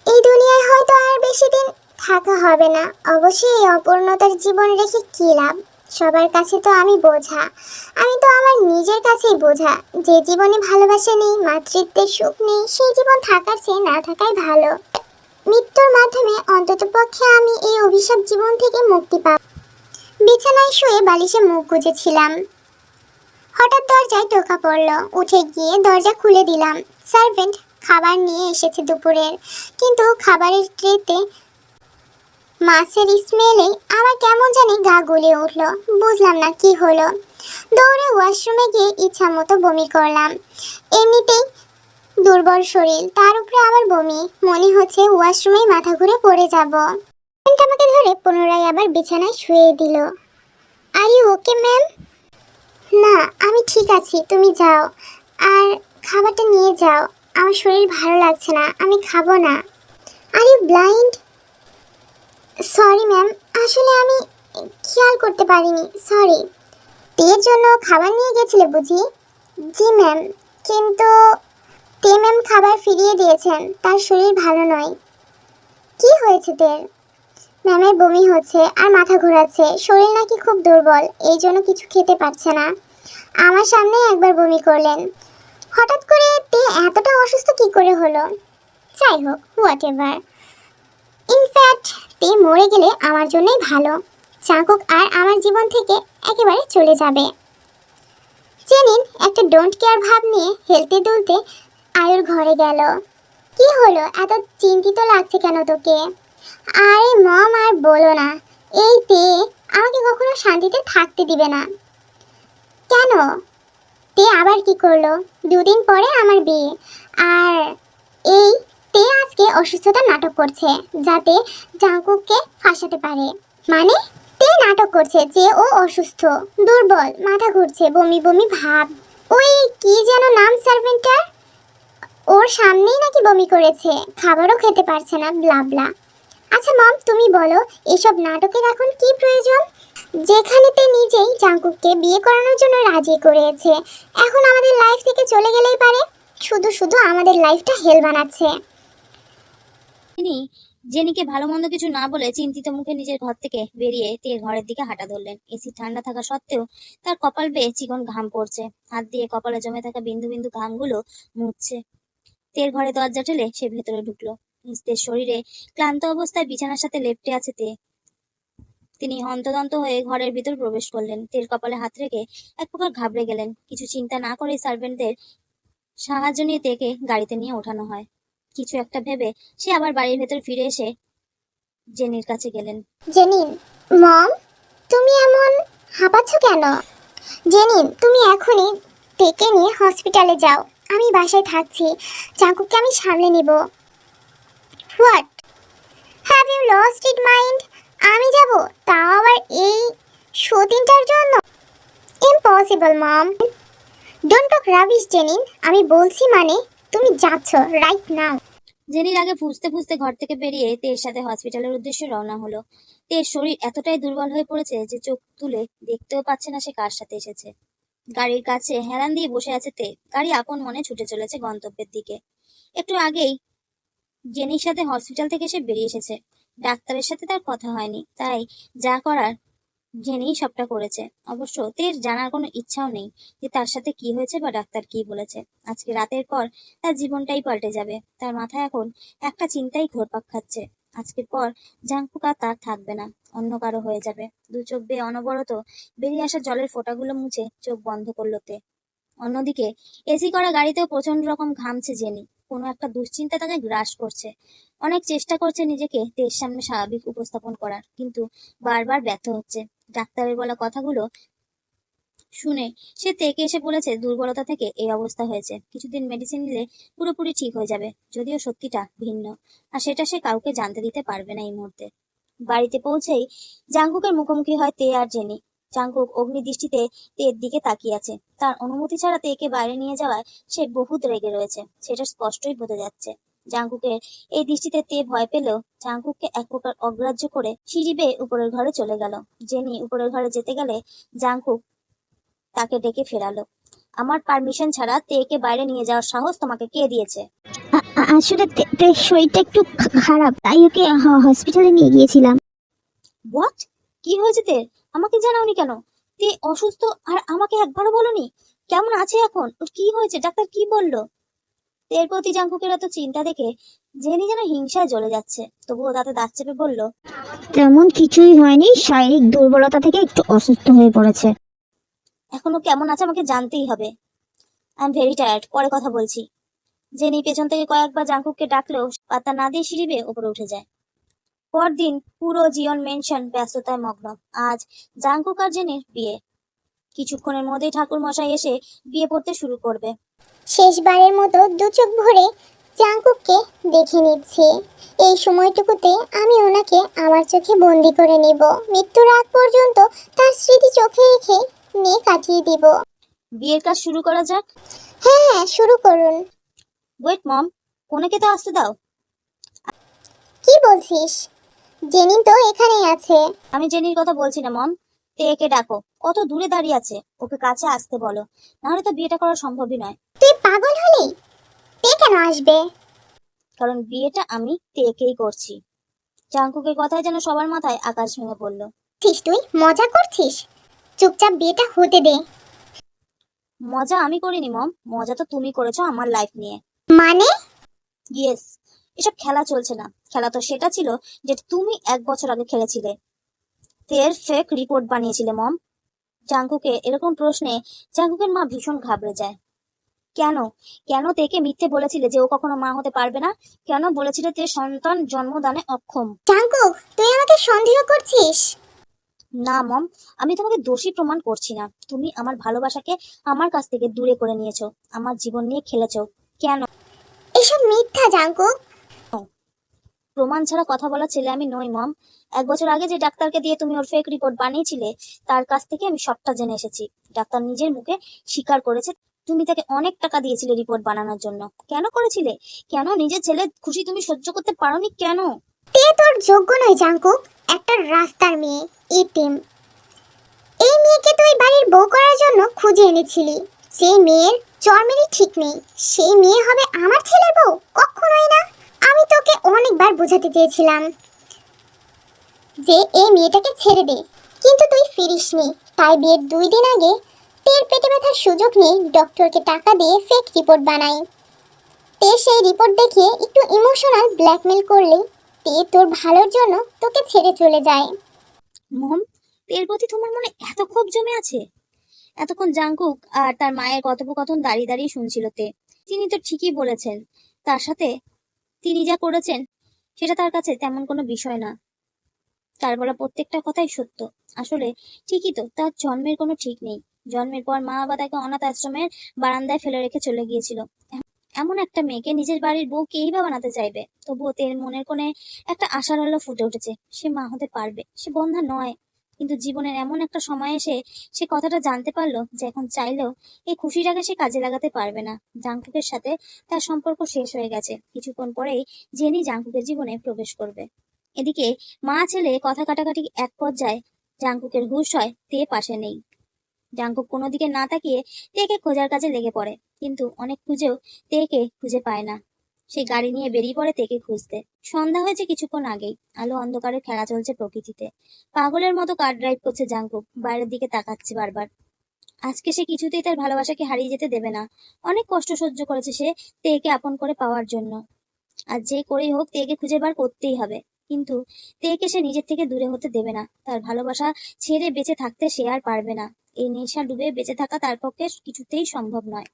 এই দুনিয়ায় হয়তো আর বেশি দিন থাকা হবে না। অবশ্যই এই অপূর্ণতার জীবন রেখে কী লাভ? সবার কাছে তো আমি বোঝা। আমি তো আমার নিজের কাছেই বোঝা। যে জীবনে ভালোবাসা নেই, মাতৃত্বের সুখ নেই, সেই জীবন থাকার চেয়ে না থাকাই ভালো। মৃত্যুর মাধ্যমে অন্ততপক্ষে আমি এই অভিশাপ জীবন থেকে মুক্তি পাব। বিছানায় শুয়ে বালিশে মুখ গুজেছিলাম। হঠাৎ দরজায় টোকা পড়ল। উঠে গিয়ে দরজা খুলে দিলাম। সার্ভেন্ট খাবার নিয়ে এসেছে দুপুরের, কিন্তু খাবারের ট্রেতে মাছের স্মেলে আমার কেমন জানি গা গুলিয়ে উঠল। বুঝলাম না কি হলো। দৌড়ে ওয়াশরুমে গিয়ে ইচ্ছা মতো বমি করলাম। এমনিতেই দুর্বল শরীর, তার উপরে আবার বমি। মনে হচ্ছে ওয়াশরুমেই মাথা ঘুরে পড়ে যাব। আমাকে ধরে পুনরায় আবার বিছানায় শুয়ে দিল। Are you okay ma'am? না, আমি ঠিক আছি, তুমি যাও আর খাবারটা নিয়ে যাও। আমার শরীর ভালো লাগছে না, আমি খাবো না। Are you blind? Sorry ma'am, আসলে আমি খেয়াল করতে পারিনি, সরি। বিয়ের জন্য খাবার নিয়ে গেছিলে বুঝি? জি ম্যাম, কিন্তু তে ম্যাম খাবার ফিরিয়ে দিয়েছেন, তার শরীর ভালো নয়। কি হয়েছে তের? ম্যামের বমি হচ্ছে আর মাথা ঘোরাচ্ছে, শরীর নাকি খুব দুর্বল, এই জন্য কিছু খেতে পারছে না। আমার সামনে একবার বমি করলেন। হঠাৎ করে তে এতটা অসুস্থ কি করে হলো? যাই হোক, হোয়াট এভার। ইনফ্যাক্ট তে মরে গেলে আমার জন্যই ভালো। চাঙ্কুক আর আমার জীবন থেকে একেবারে চলে যাবে। জেনিন একটা ডোন্ট কেয়ার ভাব নিয়ে হেলতে দুলতে আয়ুর ঘরে গেল। কি হলো, এত চিন্তিত লাগছে কেন তোকে? আরে মম, আর বলো না, এই তে আমাকে কখনো শান্তিতে থাকতে দিবে না। কেন? তে আবার কি করলো? দুদিন পরে আমার বিয়ে, আর এই তে আজকে অসুস্থতার নাটক করছে যাতে জাঙ্কুককে ফাঁসাতে পারে। মানে তে নাটক করছে যে ও অসুস্থ, দুর্বল, মাথা ঘুরছে, বমি বমি ভাব। ওই কি যেন নাম সার্ভেন্টার, ওর সামনেই নাকি বমি করেছে, খাবারও খেতে পারছে না, ব্লা ব্লা। আচ্ছা মম, তুমি বলো এসব নাটকের এখন কি প্রয়োজন? যেখানে তে নিজেই জাঙ্কুককে বিয়ে করানোর জন্য রাজি করেছে, এখন আমাদের লাইফ থেকে চলে গেলেই পারে। শুধু শুধু আমাদের লাইফটা হেল বানাচ্ছে। তিনি জেনিকে ভালো মন্দ কিছু না বলে চিন্তিত মুখে নিজের ঘর থেকে বেরিয়ে তের ঘরের দিকে হাঁটা ধরলেন। এসি ঠান্ডা থাকা সত্ত্বেও তার কপাল বেয়ে চিকন ঘাম পড়ছে। হাত দিয়ে কপালে জমে থাকা বিন্দু বিন্দু ঘামগুলো মুছছে। তের ঘরে দরজা ঠেলে সে ভেতরে ঢুকলো। তের শরীরে ক্লান্ত অবস্থায় বিছানার সাথে লেপ্টে আছে তে। তিনি হন্তদন্ত হয়ে ঘরের ভিতর প্রবেশ করলেন। তের কপালে হাত রেখে এক প্রকার ঘাবড়ে গেলেন। কিছু চিন্তা না করে সার্ভেন্টদের সাহায্য নিয়ে তেকে গাড়িতে নিয়ে ওঠানো হয়। কিছু একটা ভেবে সে আবার বাড়ির ভেতর ফিরে এসে জেনির কাছে গেলেন। জেনিন, মম, তুমি এমন হাঁপাচ্ছ কেন? জেনিন, তুমি এখনই তেকে নিয়ে হসপিটালে যাও, আমি বাসায় থাকছি, চাকুকে আমি সামলে নিব। What, have you lost it mind? আমি যাব, তাও আবার এই সতীনটার জন্য? Impossible mom. Don't talk rubbish Jenin, আমি বলছি মানে তুমি যাচ্ছ রাইট নাও। জেনির আগে ফুঁসতে ফুঁসতে ঘর থেকে বেরিয়ে তের সাথে হসপিটালের উদ্দেশ্যে রওনা হলো। তের শরীর এতটাই দুর্বল হয়ে পড়েছে যে চোখ তুলে দেখতেও পাচ্ছে না সে কার সাথে এসেছে। গাড়ির কাছে হেলান দিয়ে বসে আছে তে। গাড়ি আপন মনে ছুটে চলেছে গন্তব্যের দিকে। একটু আগেই জেনির সাথে হসপিটাল থেকে সে বেরিয়ে এসেছে। ডাক্তারের সাথে তার কথা হয়নি, তাই যা করার জেনেই সবটা করেছে। অবশ্য তের জানার কোনো ইচ্ছাও নেই যে তার সাথে কি হয়েছে বা ডাক্তার কি বলেছে। আজকে রাতের পর তার জীবনটাই পাল্টে যাবে। তার মাথায় এখন একটা চিন্তাই ঘুরপাক খাচ্ছে। আজকের পর জাঙ্কুক আর তার থাকবে না, অন্য কারো হয়ে যাবে। দু চোখ বেয়ে অনবরত বেরিয়ে আসা জলের ফোঁটাগুলো মুছে চোখ বন্ধ করলো তে। অন্যদিকে এসি করা গাড়িতেও প্রচন্ড রকম ঘামছে জেনি। কোনো একটা দুশ্চিন্তা তাকে গ্রাস করছে। অনেক চেষ্টা করছে নিজেকে তের সামনে স্বাভাবিক উপস্থাপন করার, কিন্তু বারবার ব্যর্থ হচ্ছে। ডাক্তারের বলা কথাগুলো শুনে সে তেকে এসে বলেছে দুর্বলতা থেকে এই অবস্থা হয়েছে, কিছুদিন মেডিসিন নিলে পুরোপুরি ঠিক হয়ে যাবে। যদিও সত্যিটা ভিন্ন, আর সেটা সে কাউকে জানতে দিতে পারবে না এই মুহূর্তে। বাড়িতে পৌঁছেই জাঙ্কুকের মুখোমুখি হয় তে আর জেনি। জাঙ্কুক অগ্নি দৃষ্টিতে তের দিকে তাকিয়ে আছে। তার অনুমতি ছাড়া তেকে বাইরে নিয়ে যাওয়ায় সে বহুত রেগে রয়েছে, সেটা স্পষ্টই বোঝা যাচ্ছে। জাঙ্কুকের এই দৃষ্টিতে তে ভয় পেলেও জাঙ্কুককে এক প্রকার অগ্রাহ্য করে সিঁড়ি বেয়ে উপরের ঘরে চলে গেল। জেনি উপরের ঘরে যেতে গেলে জাঙ্কুক তাকে ডেকে ফেরালো। আমার পারমিশন ছাড়া তেকে বাইরে নিয়ে যাওয়ার সাহস তোমাকে কে দিয়েছে? আসলে শরীরটা একটু খারাপ, তাই ওকে হসপিটালে নিয়ে গিয়েছিলাম। হোয়াট? কি হয়েছে তের? আমাকে জানাওনি কেন? তে অসুস্থ আর আমাকে একবারও বলনি? কেমন আছে এখন? ওর কি হয়েছে? ডাক্তার কি বললো? তের প্রতি জাঙ্কুকের এত চিন্তা দেখে জেনি যেন হিংসায় জ্বলে যাচ্ছে, তবুও তাতে দাঁত চেপে বলল, তেমন কিছুই হয়নি, শারীরিক দুর্বলতা থেকে একটু অসুস্থ হয়ে পড়েছে। এখনো কেমন আছে আমাকে জানতেই হবে। আই এম ভেরি টায়ার্ড, পরে কথা বলছি। জেনি পেছন থেকে কয়েকবার জাঙ্কুককে ডাকলেও পাত্তা না দিয়ে সিঁড়ি বেয়ে উপরে উঠে যায়। পরদিন পুরো জিয়ন মেনশন ব্যস্ততায় মগ্ন। আজ জাঙ্কুক আর জেনির বিয়ে। কিছুক্ষণের মধ্যেই ঠাকুর মশাই এসে বিয়ে পড়তে শুরু করবে। শেষবারের মতো দু চোখ ভরে জাঙ্কুককে দেখে নিচ্ছি। এই সময়টুকুতে আমি ওনাকে আমার চোখে বন্দি করে নিব। মৃত্যুর আগ পর্যন্ত তার স্মৃতি চোখে রেখে নিয়ে কাটিয়ে দিব। বিয়ের কাজ শুরু করা যাক। হ্যাঁ হ্যাঁ, শুরু করুন। ওয়েট মম, কোনেকে তো আসতে দাও। কি বলছিস? জেনিন তো এখানেই আছে। আমি জেনির কথা বলছি না মম, তে একে ডাকো। কত দূরে দাঁড়িয়ে আছে, ওকে কাছে আসতে বলো, নাহলে তো বিয়েটা করা সম্ভবই নয়। তুই পাগল হলি? তে কেন আসবে? কারণ বিয়েটা আমি তেকেই করছি। জাংকুকের কথায় যেন সবার মাথায় আকাশ ভেঙে পড়লো। তুই মজা করছিস? চুপচাপ বিয়েটা হতে দে। মজা আমি করিনি মম, মজা তো তুমি করেছো আমার লাইফ নিয়ে। মানে? ইয়েস, এসব খেলা চলছে না। খেলা তো সেটা ছিল যেটা তুমি 1 বছর আগে খেলেছিলে। তের ফেক রিপোর্ট বানিয়েছিলে মম। জাংকুকে এরকম প্রশ্নে জাংকুকের মা ভীষণ ঘাবড়ে যায়। কেন কেন তেকে মিথ্যে বলেছিলে যে ও কখনো মা হতে পারবে না? কেন বলেছিলে তে সন্তান জন্মদানে অক্ষম? জাঙ্কুক, তুই আমাকে সন্দেহ করছিস? না মম, আমি তোমাকে দোষী প্রমাণ করছি না। তুমি আমার ভালোবাসাকে আমার কাছ থেকে দূরে করে নিয়েছো, আমার জীবন নিয়ে খেলেছো। কেন? এসব মিথ্যা জাঙ্কুক। প্রমাণ ছাড়া কথা বলা ছেলে আমি নই মম। 1 বছর আগে যে ডাক্তারকে দিয়ে তুমি ওর ফেক রিপোর্ট বানিয়েছিলে তার কাছ থেকে আমি সবটা জেনে এসেছি। ডাক্তার নিজের মুখে স্বীকার করেছে তুমি তাকে অনেক টাকা দিয়েছিলে রিপোর্ট বানানোর জন্য। কেন করেছিলে? কেন নিজের ছেলের খুশি তুমি সহ্য করতে পারোনি কেন? তে তোর যোগ্য নয় জাঙ্কুক, একটা রাস্তার মেয়ে, ইতিম। এই মেয়েকে তুই বাড়ির বউ করার জন্য খুঁজে এনেছিলি। সেই মেয়ের জন্মেরই ঠিক নেই, সেই মেয়ে হবে আমার ছেলের বউ? কখনোই না। আমি তোকে অনেকবার বোঝাতে চেয়েছিলাম যে এই মেয়েটাকে ছেড়ে দে, কিন্তু তুই ফিরিসনি। তাই বিয়ের 2 দিন আগে তের পেটে ব্যথার সুযোগ নিয়ে ডক্টরকে টাকা দিয়ে ফেক রিপোর্ট বানাই। তে সেই রিপোর্ট দেখিয়ে একটু ইমোশনাল ব্ল্যাকমেল করলে তে তোর ভালোর জন্য তোকে ছেড়ে চলে যায়। মম, এর প্রতি তোমার মনে এত ক্ষোভ জমে আছে? এতক্ষণ জাংকুক আর তার মায়ের কথোপকথন দাঁড়িয়ে দাঁড়িয়ে শুনছিল তে। তিনি তো ঠিকই বলেছেন, তার সাথে তিনি যা করেছেন সেটা তার কাছে তেমন কোনো বিষয় না। তার বলা প্রত্যেকটা কথাই সত্য। আসলে ঠিকই তো, তার জন্মের কোনো ঠিক নেই। জন্মের পর মা বাবা তাকে অনাথ আশ্রমের বারান্দায় ফেলে রেখে চলে গিয়েছিল। এমন একটা মেয়েকে নিজের বাড়ির বউ কেই বা বানাতে চাইবে? তবুও তের মনের কোণে একটা আশার আলো ফুটে উঠেছে, সে মা হতে পারবে, সে বন্ধা নয়। কিন্তু জীবনের এমন একটা সময় এসে সে কথাটা জানতে পারলো যে এখন চাইলেও এই খুশিটাকে সে কাজে লাগাতে পারবে না। জাংকুকের সাথে তার সম্পর্ক শেষ হয়ে গেছে। কিছুক্ষণ পরেই জেনি জাংকুকের জীবনে প্রবেশ করবে। এদিকে মা ছেলে কথা কাটাকাটি এক পর্যায়ে জাংকুকের হুঁশ হয় তে পাশে নেই। জাংকুক কোনো দিকে না তাকিয়ে তেকে খোঁজার কাজে লেগে পড়ে, কিন্তু অনেক খুঁজেও তেকে খুঁজে পায় না। সে গাড়ি নিয়ে বেরিয়ে পড়ে তেকে খুঁজতে। সন্ধ্যা হয়েছে কিছুক্ষণ আগেই, আলো অন্ধকারে খেলা চলছে প্রকৃতিতে। পাগলের মতো কার ড্রাইভ করছে জাংকুক, বাইরের দিকে তাকাচ্ছে বারবার। আজকে সে কিছুতেই তার ভালোবাসাকে হারিয়ে যেতে দেবে না। অনেক কষ্ট সহ্য করেছে সে তেকে আপন করে পাওয়ার জন্য। আর যে করেই হোক তেকে খুঁজে বার করতেই হবে। কিন্তু তেকে সে নিজের থেকে দূরে হতে দেবে না। তার ভালোবাসা ছেড়ে বেঁচে থাকতে সে আর পারবে না। এই নেশা ডুবে বেঁচে থাকা তার পক্ষে কিছুতেই সম্ভব নয়।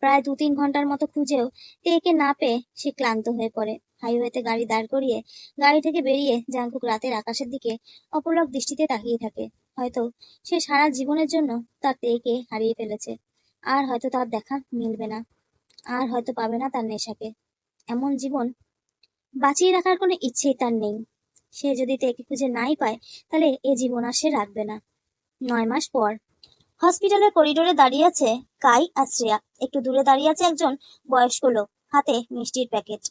প্রায় 2-3 ঘন্টার মতো খুঁজেও তেকে না পেয়ে সে ক্লান্ত হয়ে পড়ে। হাইওয়েতে গাড়ি দাঁড় করিয়ে গাড়ি থেকে বেরিয়ে জাংকুক রাতের আকাশের দিকে অপলক দৃষ্টিতে তাকিয়ে থাকে। হয়তো সে সারা জীবনের জন্য তার তেকে হারিয়ে ফেলেছে। আর হয়তো তার দেখা মিলবে না। আর হয়তো পাবে না তার নেশাকে। এমন জীবন বাঁচিয়ে রাখার কোনো ইচ্ছেই তার নেই। সে যদি তেকে খুঁজে নাই পায় তাহলে এ জীবন আর সে রাখবে না। 9 মাস পর হসপিটালের করিডোরে দাঁড়িয়ে আছে কাই আর শ্রেয়া। একটু দূরে দাঁড়িয়ে আছে একজন বয়স্ক লোক, হাতে মিষ্টির প্যাকেট।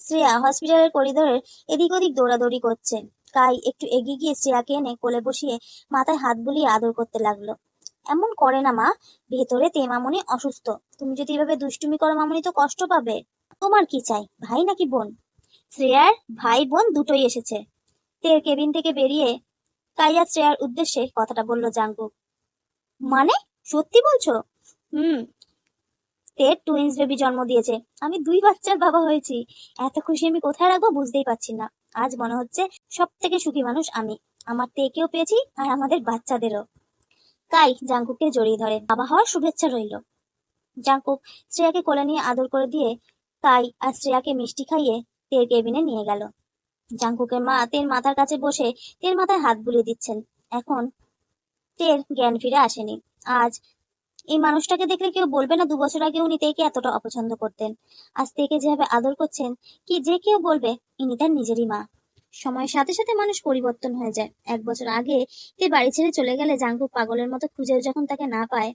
শ্রেয়া হসপিটালের করিডোরের এদিক ওদিক দৌড়াদৌড়ি করছে। কাই একটু এগিয়ে গিয়ে শ্রেয়াকে এনে কোলে বসিয়ে মাথায় হাত বুলিয়ে আদর করতে লাগলো। এমন করে না মা, ভেতরে তে মামনি অসুস্থ। তুমি যদি এভাবে দুষ্টুমি করো মামনি তো কষ্ট পাবে। তোমার কি চাই, ভাই নাকি বোন? শ্রেয়ার ভাই বোন দুটোই এসেছে। তের কেবিন থেকে বেরিয়ে কাইয়া শ্রেয়ার উদ্দেশ্যে কথাটা বলল জাঙ্কুক। মানে সত্যি বলছো? হুম, তের টুইন্স বেবি জন্ম দিয়েছে। আমি 2 বাচ্চার বাবা হয়েছি। এত খুশি আমি কোথায় রাখবো বুঝতেই পারছি না। আজ মনে হচ্ছে সব থেকে সুখী মানুষ আমি। আমার তেকেও পেয়েছি আর আমাদের বাচ্চাদেরও। কাই জাঙ্কুককে জড়িয়ে ধরে, বাবা হওয়ার শুভেচ্ছা রইল। জাঙ্কুক শ্রেয়াকে কোলে নিয়ে আদর করে দিয়ে কাই আর শ্রেয়াকে মিষ্টি খাইয়ে তের কেবিনে নিয়ে গেল। জাঙ্কুকের মা তের মাথার কাছে বসে তের মাথায় হাত বুলিয়ে দিচ্ছেন। এখন তের জ্ঞান ফিরে আসেনি। আজ এই মানুষটাকে দেখলে কেউ বলবে না 2 বছর আগে উনি তেকে এতটা অপছন্দ করতেন। আজ তেকে যেভাবে আদর করছেন কি যে কেউ বলবে ইনি তার নিজেরই মা। সময়ের সাথে সাথে মানুষ পরিবর্তন হয়ে যায়। 1 বছর আগে তে বাড়ি ছেড়ে চলে গেলে জাঙ্কুক পাগলের মতো খুঁজেও যখন তাকে না পায়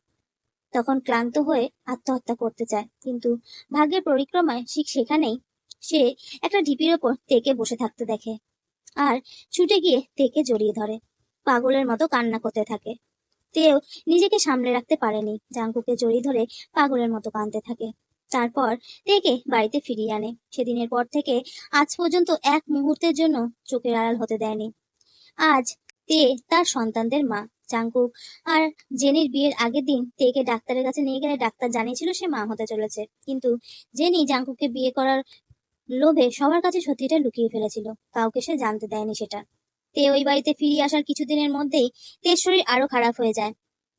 তখন ক্লান্ত হয়ে আত্মহত্যা করতে চায়। কিন্তু ভাগ্যের পরিক্রমায় ঠিক সেখানেই সে একটা ঢিপির ওপর তেকে বসে থাকতে দেখে আর ছুটে গিয়ে তেকে জড়িয়ে ধরে। পাগলের মতো কান্না করতে থাকে। তেও নিজেকে সামলে রাখতে পারেনি, জাঙ্কুকে জড়িয়ে ধরে পাগলের মতো কাঁদতে থাকে। তারপর তেকে বাড়িতে ফিরিয়ে আনে। সেদিনের পর থেকে আজ পর্যন্ত এক মুহূর্তের জন্য চোখের আড়াল হতে দেয়নি। আজ তে তার সন্তানদের মা। জাংকুক আর জেনির বিয়ের আগের দিন তেকে ডাক্তারের কাছে নিয়ে গেলে ডাক্তার জানিয়েছিল সে মা হতে চলেছে, কিন্তু জেনি জাংকুককে বিয়ে করার লোভে সবার কাছে সত্যিটা লুকিয়ে ফেলেছিল। কাউকে সে জানতে দেয়নি সেটা। তে ওই বাড়িতে ফিরে আসার কিছুদিনের মধ্যেই তের শরীর আরো খারাপ হয়ে যায়।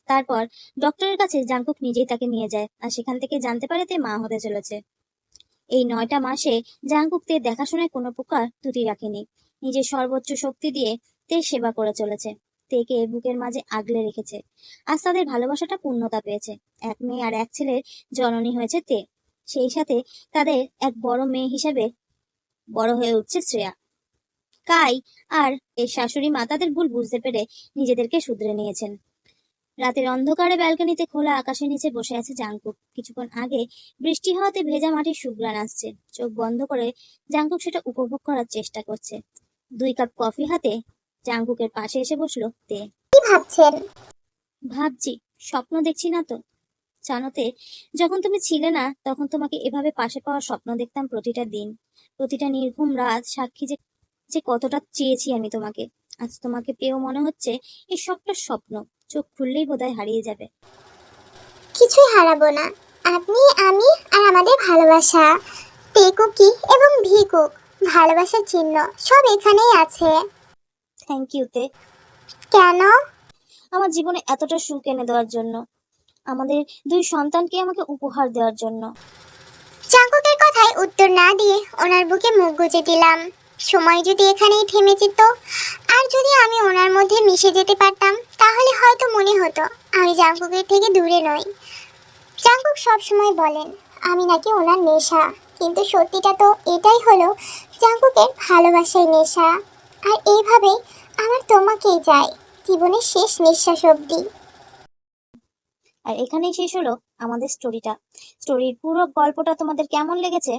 তারপর ডক্টরের কাছে জাংকুক নিজেই তাকে নিয়ে যায়, আর সেখান থেকে জানতে পারে তে মা হতে চলেছে। এই 9টা মাসে জাংকুক তের দেখাশোনায় কোনো প্রকার ত্রুটি রাখেনি। নিজের সর্বোচ্চ শক্তি দিয়ে তের সেবা করে চলেছে। তেকে বুকের মাঝে আগলে রেখেছে। আজ তাদের ভালোবাসাটা পূর্ণতা পেয়েছে। এক মেয়ে আর এক ছেলের জননী হয়েছে তে। সেই সাথে তাদের এক বড় মেয়ে হিসেবে বড় হয়ে উঠছে শ্রেয়া। কাই আর এর শাশুড়ি মা তাদের ভুল বুঝতে পেরে নিজেদেরকে শুধরে নিয়েছেন। রাতের অন্ধকারে ব্যালকনিতে খোলা আকাশের নিচে বসে আছে জাংকুক। কিছুক্ষণ আগে বৃষ্টি হওয়াতে ভেজা মাটির সুঘ্রাণ আসছে। চোখ বন্ধ করে জাংকুক সেটা উপভোগ করার চেষ্টা করছে। 2 কাপ কফি হাতে জাংকুকের পাশে এসে বসলো তে। কি ভাবছেন? ভাবছি, স্বপ্ন দেখছি না তো। জানোতে, যখন তুমি ছিলে না তখন তোমাকে এভাবে পাশে পাওয়ার স্বপ্ন দেখতাম প্রতিটা দিন। প্রতিটা নির্ঘুম রাত সাক্ষী যে যে কতটা চেয়েছি আমি তোমাকে। আজ তোমাকে পেয়েও মনে হচ্ছে এই সবটা স্বপ্ন। চোখ খুললেই বোধহয় হারিয়ে যাবে। কিছুই হারাবো না। আপনি, আমি আর আমাদের ভালোবাসা। টেকুকি এবং ভিকুক, ভালোবাসার চিহ্ন সব এখানেই আছে। থ্যাংক ইউ তে, কেন? আমার জীবনে এতটা সুখ এনে দেওয়ার জন্য, আমাদের 2 সন্তানকে আমাকে উপহার দেওয়ার জন্য। জাঙ্কুকের কথায় উত্তর না দিয়ে ওনার বুকে মুখ গুজে দিলাম। সময় যদি এখানেই থেমে যেত, আর যদি আমি ওনার মধ্যে মিশে যেতে পারতাম, তাহলে হয়তো মনে হতো আমি জাঙ্কুকের থেকে দূরে নই। জাঙ্কুক সবসময় বলেন আমি নাকি ওনার নেশা, কিন্তু সত্যিটা তো এটাই হলো, জাঙ্কুকের ভালোবাসায় নেশা। আর এইভাবে আমার তোমাকেই চাই জীবনের শেষ নিঃশ্বাস অবধি। আর এখানেই শেষ হলো আমাদের স্টোরিটা। স্টোরির পুরো গল্পটা তোমাদের কেমন লেগেছে,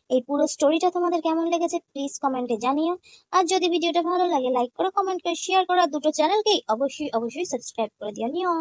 এই পুরো স্টোরিটা তোমাদের কেমন লেগেছে প্লিজ কমেন্টে জানিও। আর যদি ভিডিওটা ভালো লাগে লাইক করো, কমেন্ট করে শেয়ার করো। দুটো চ্যানেলকেই অবশ্যই অবশ্যই সাবস্ক্রাইব করে দিও নিও।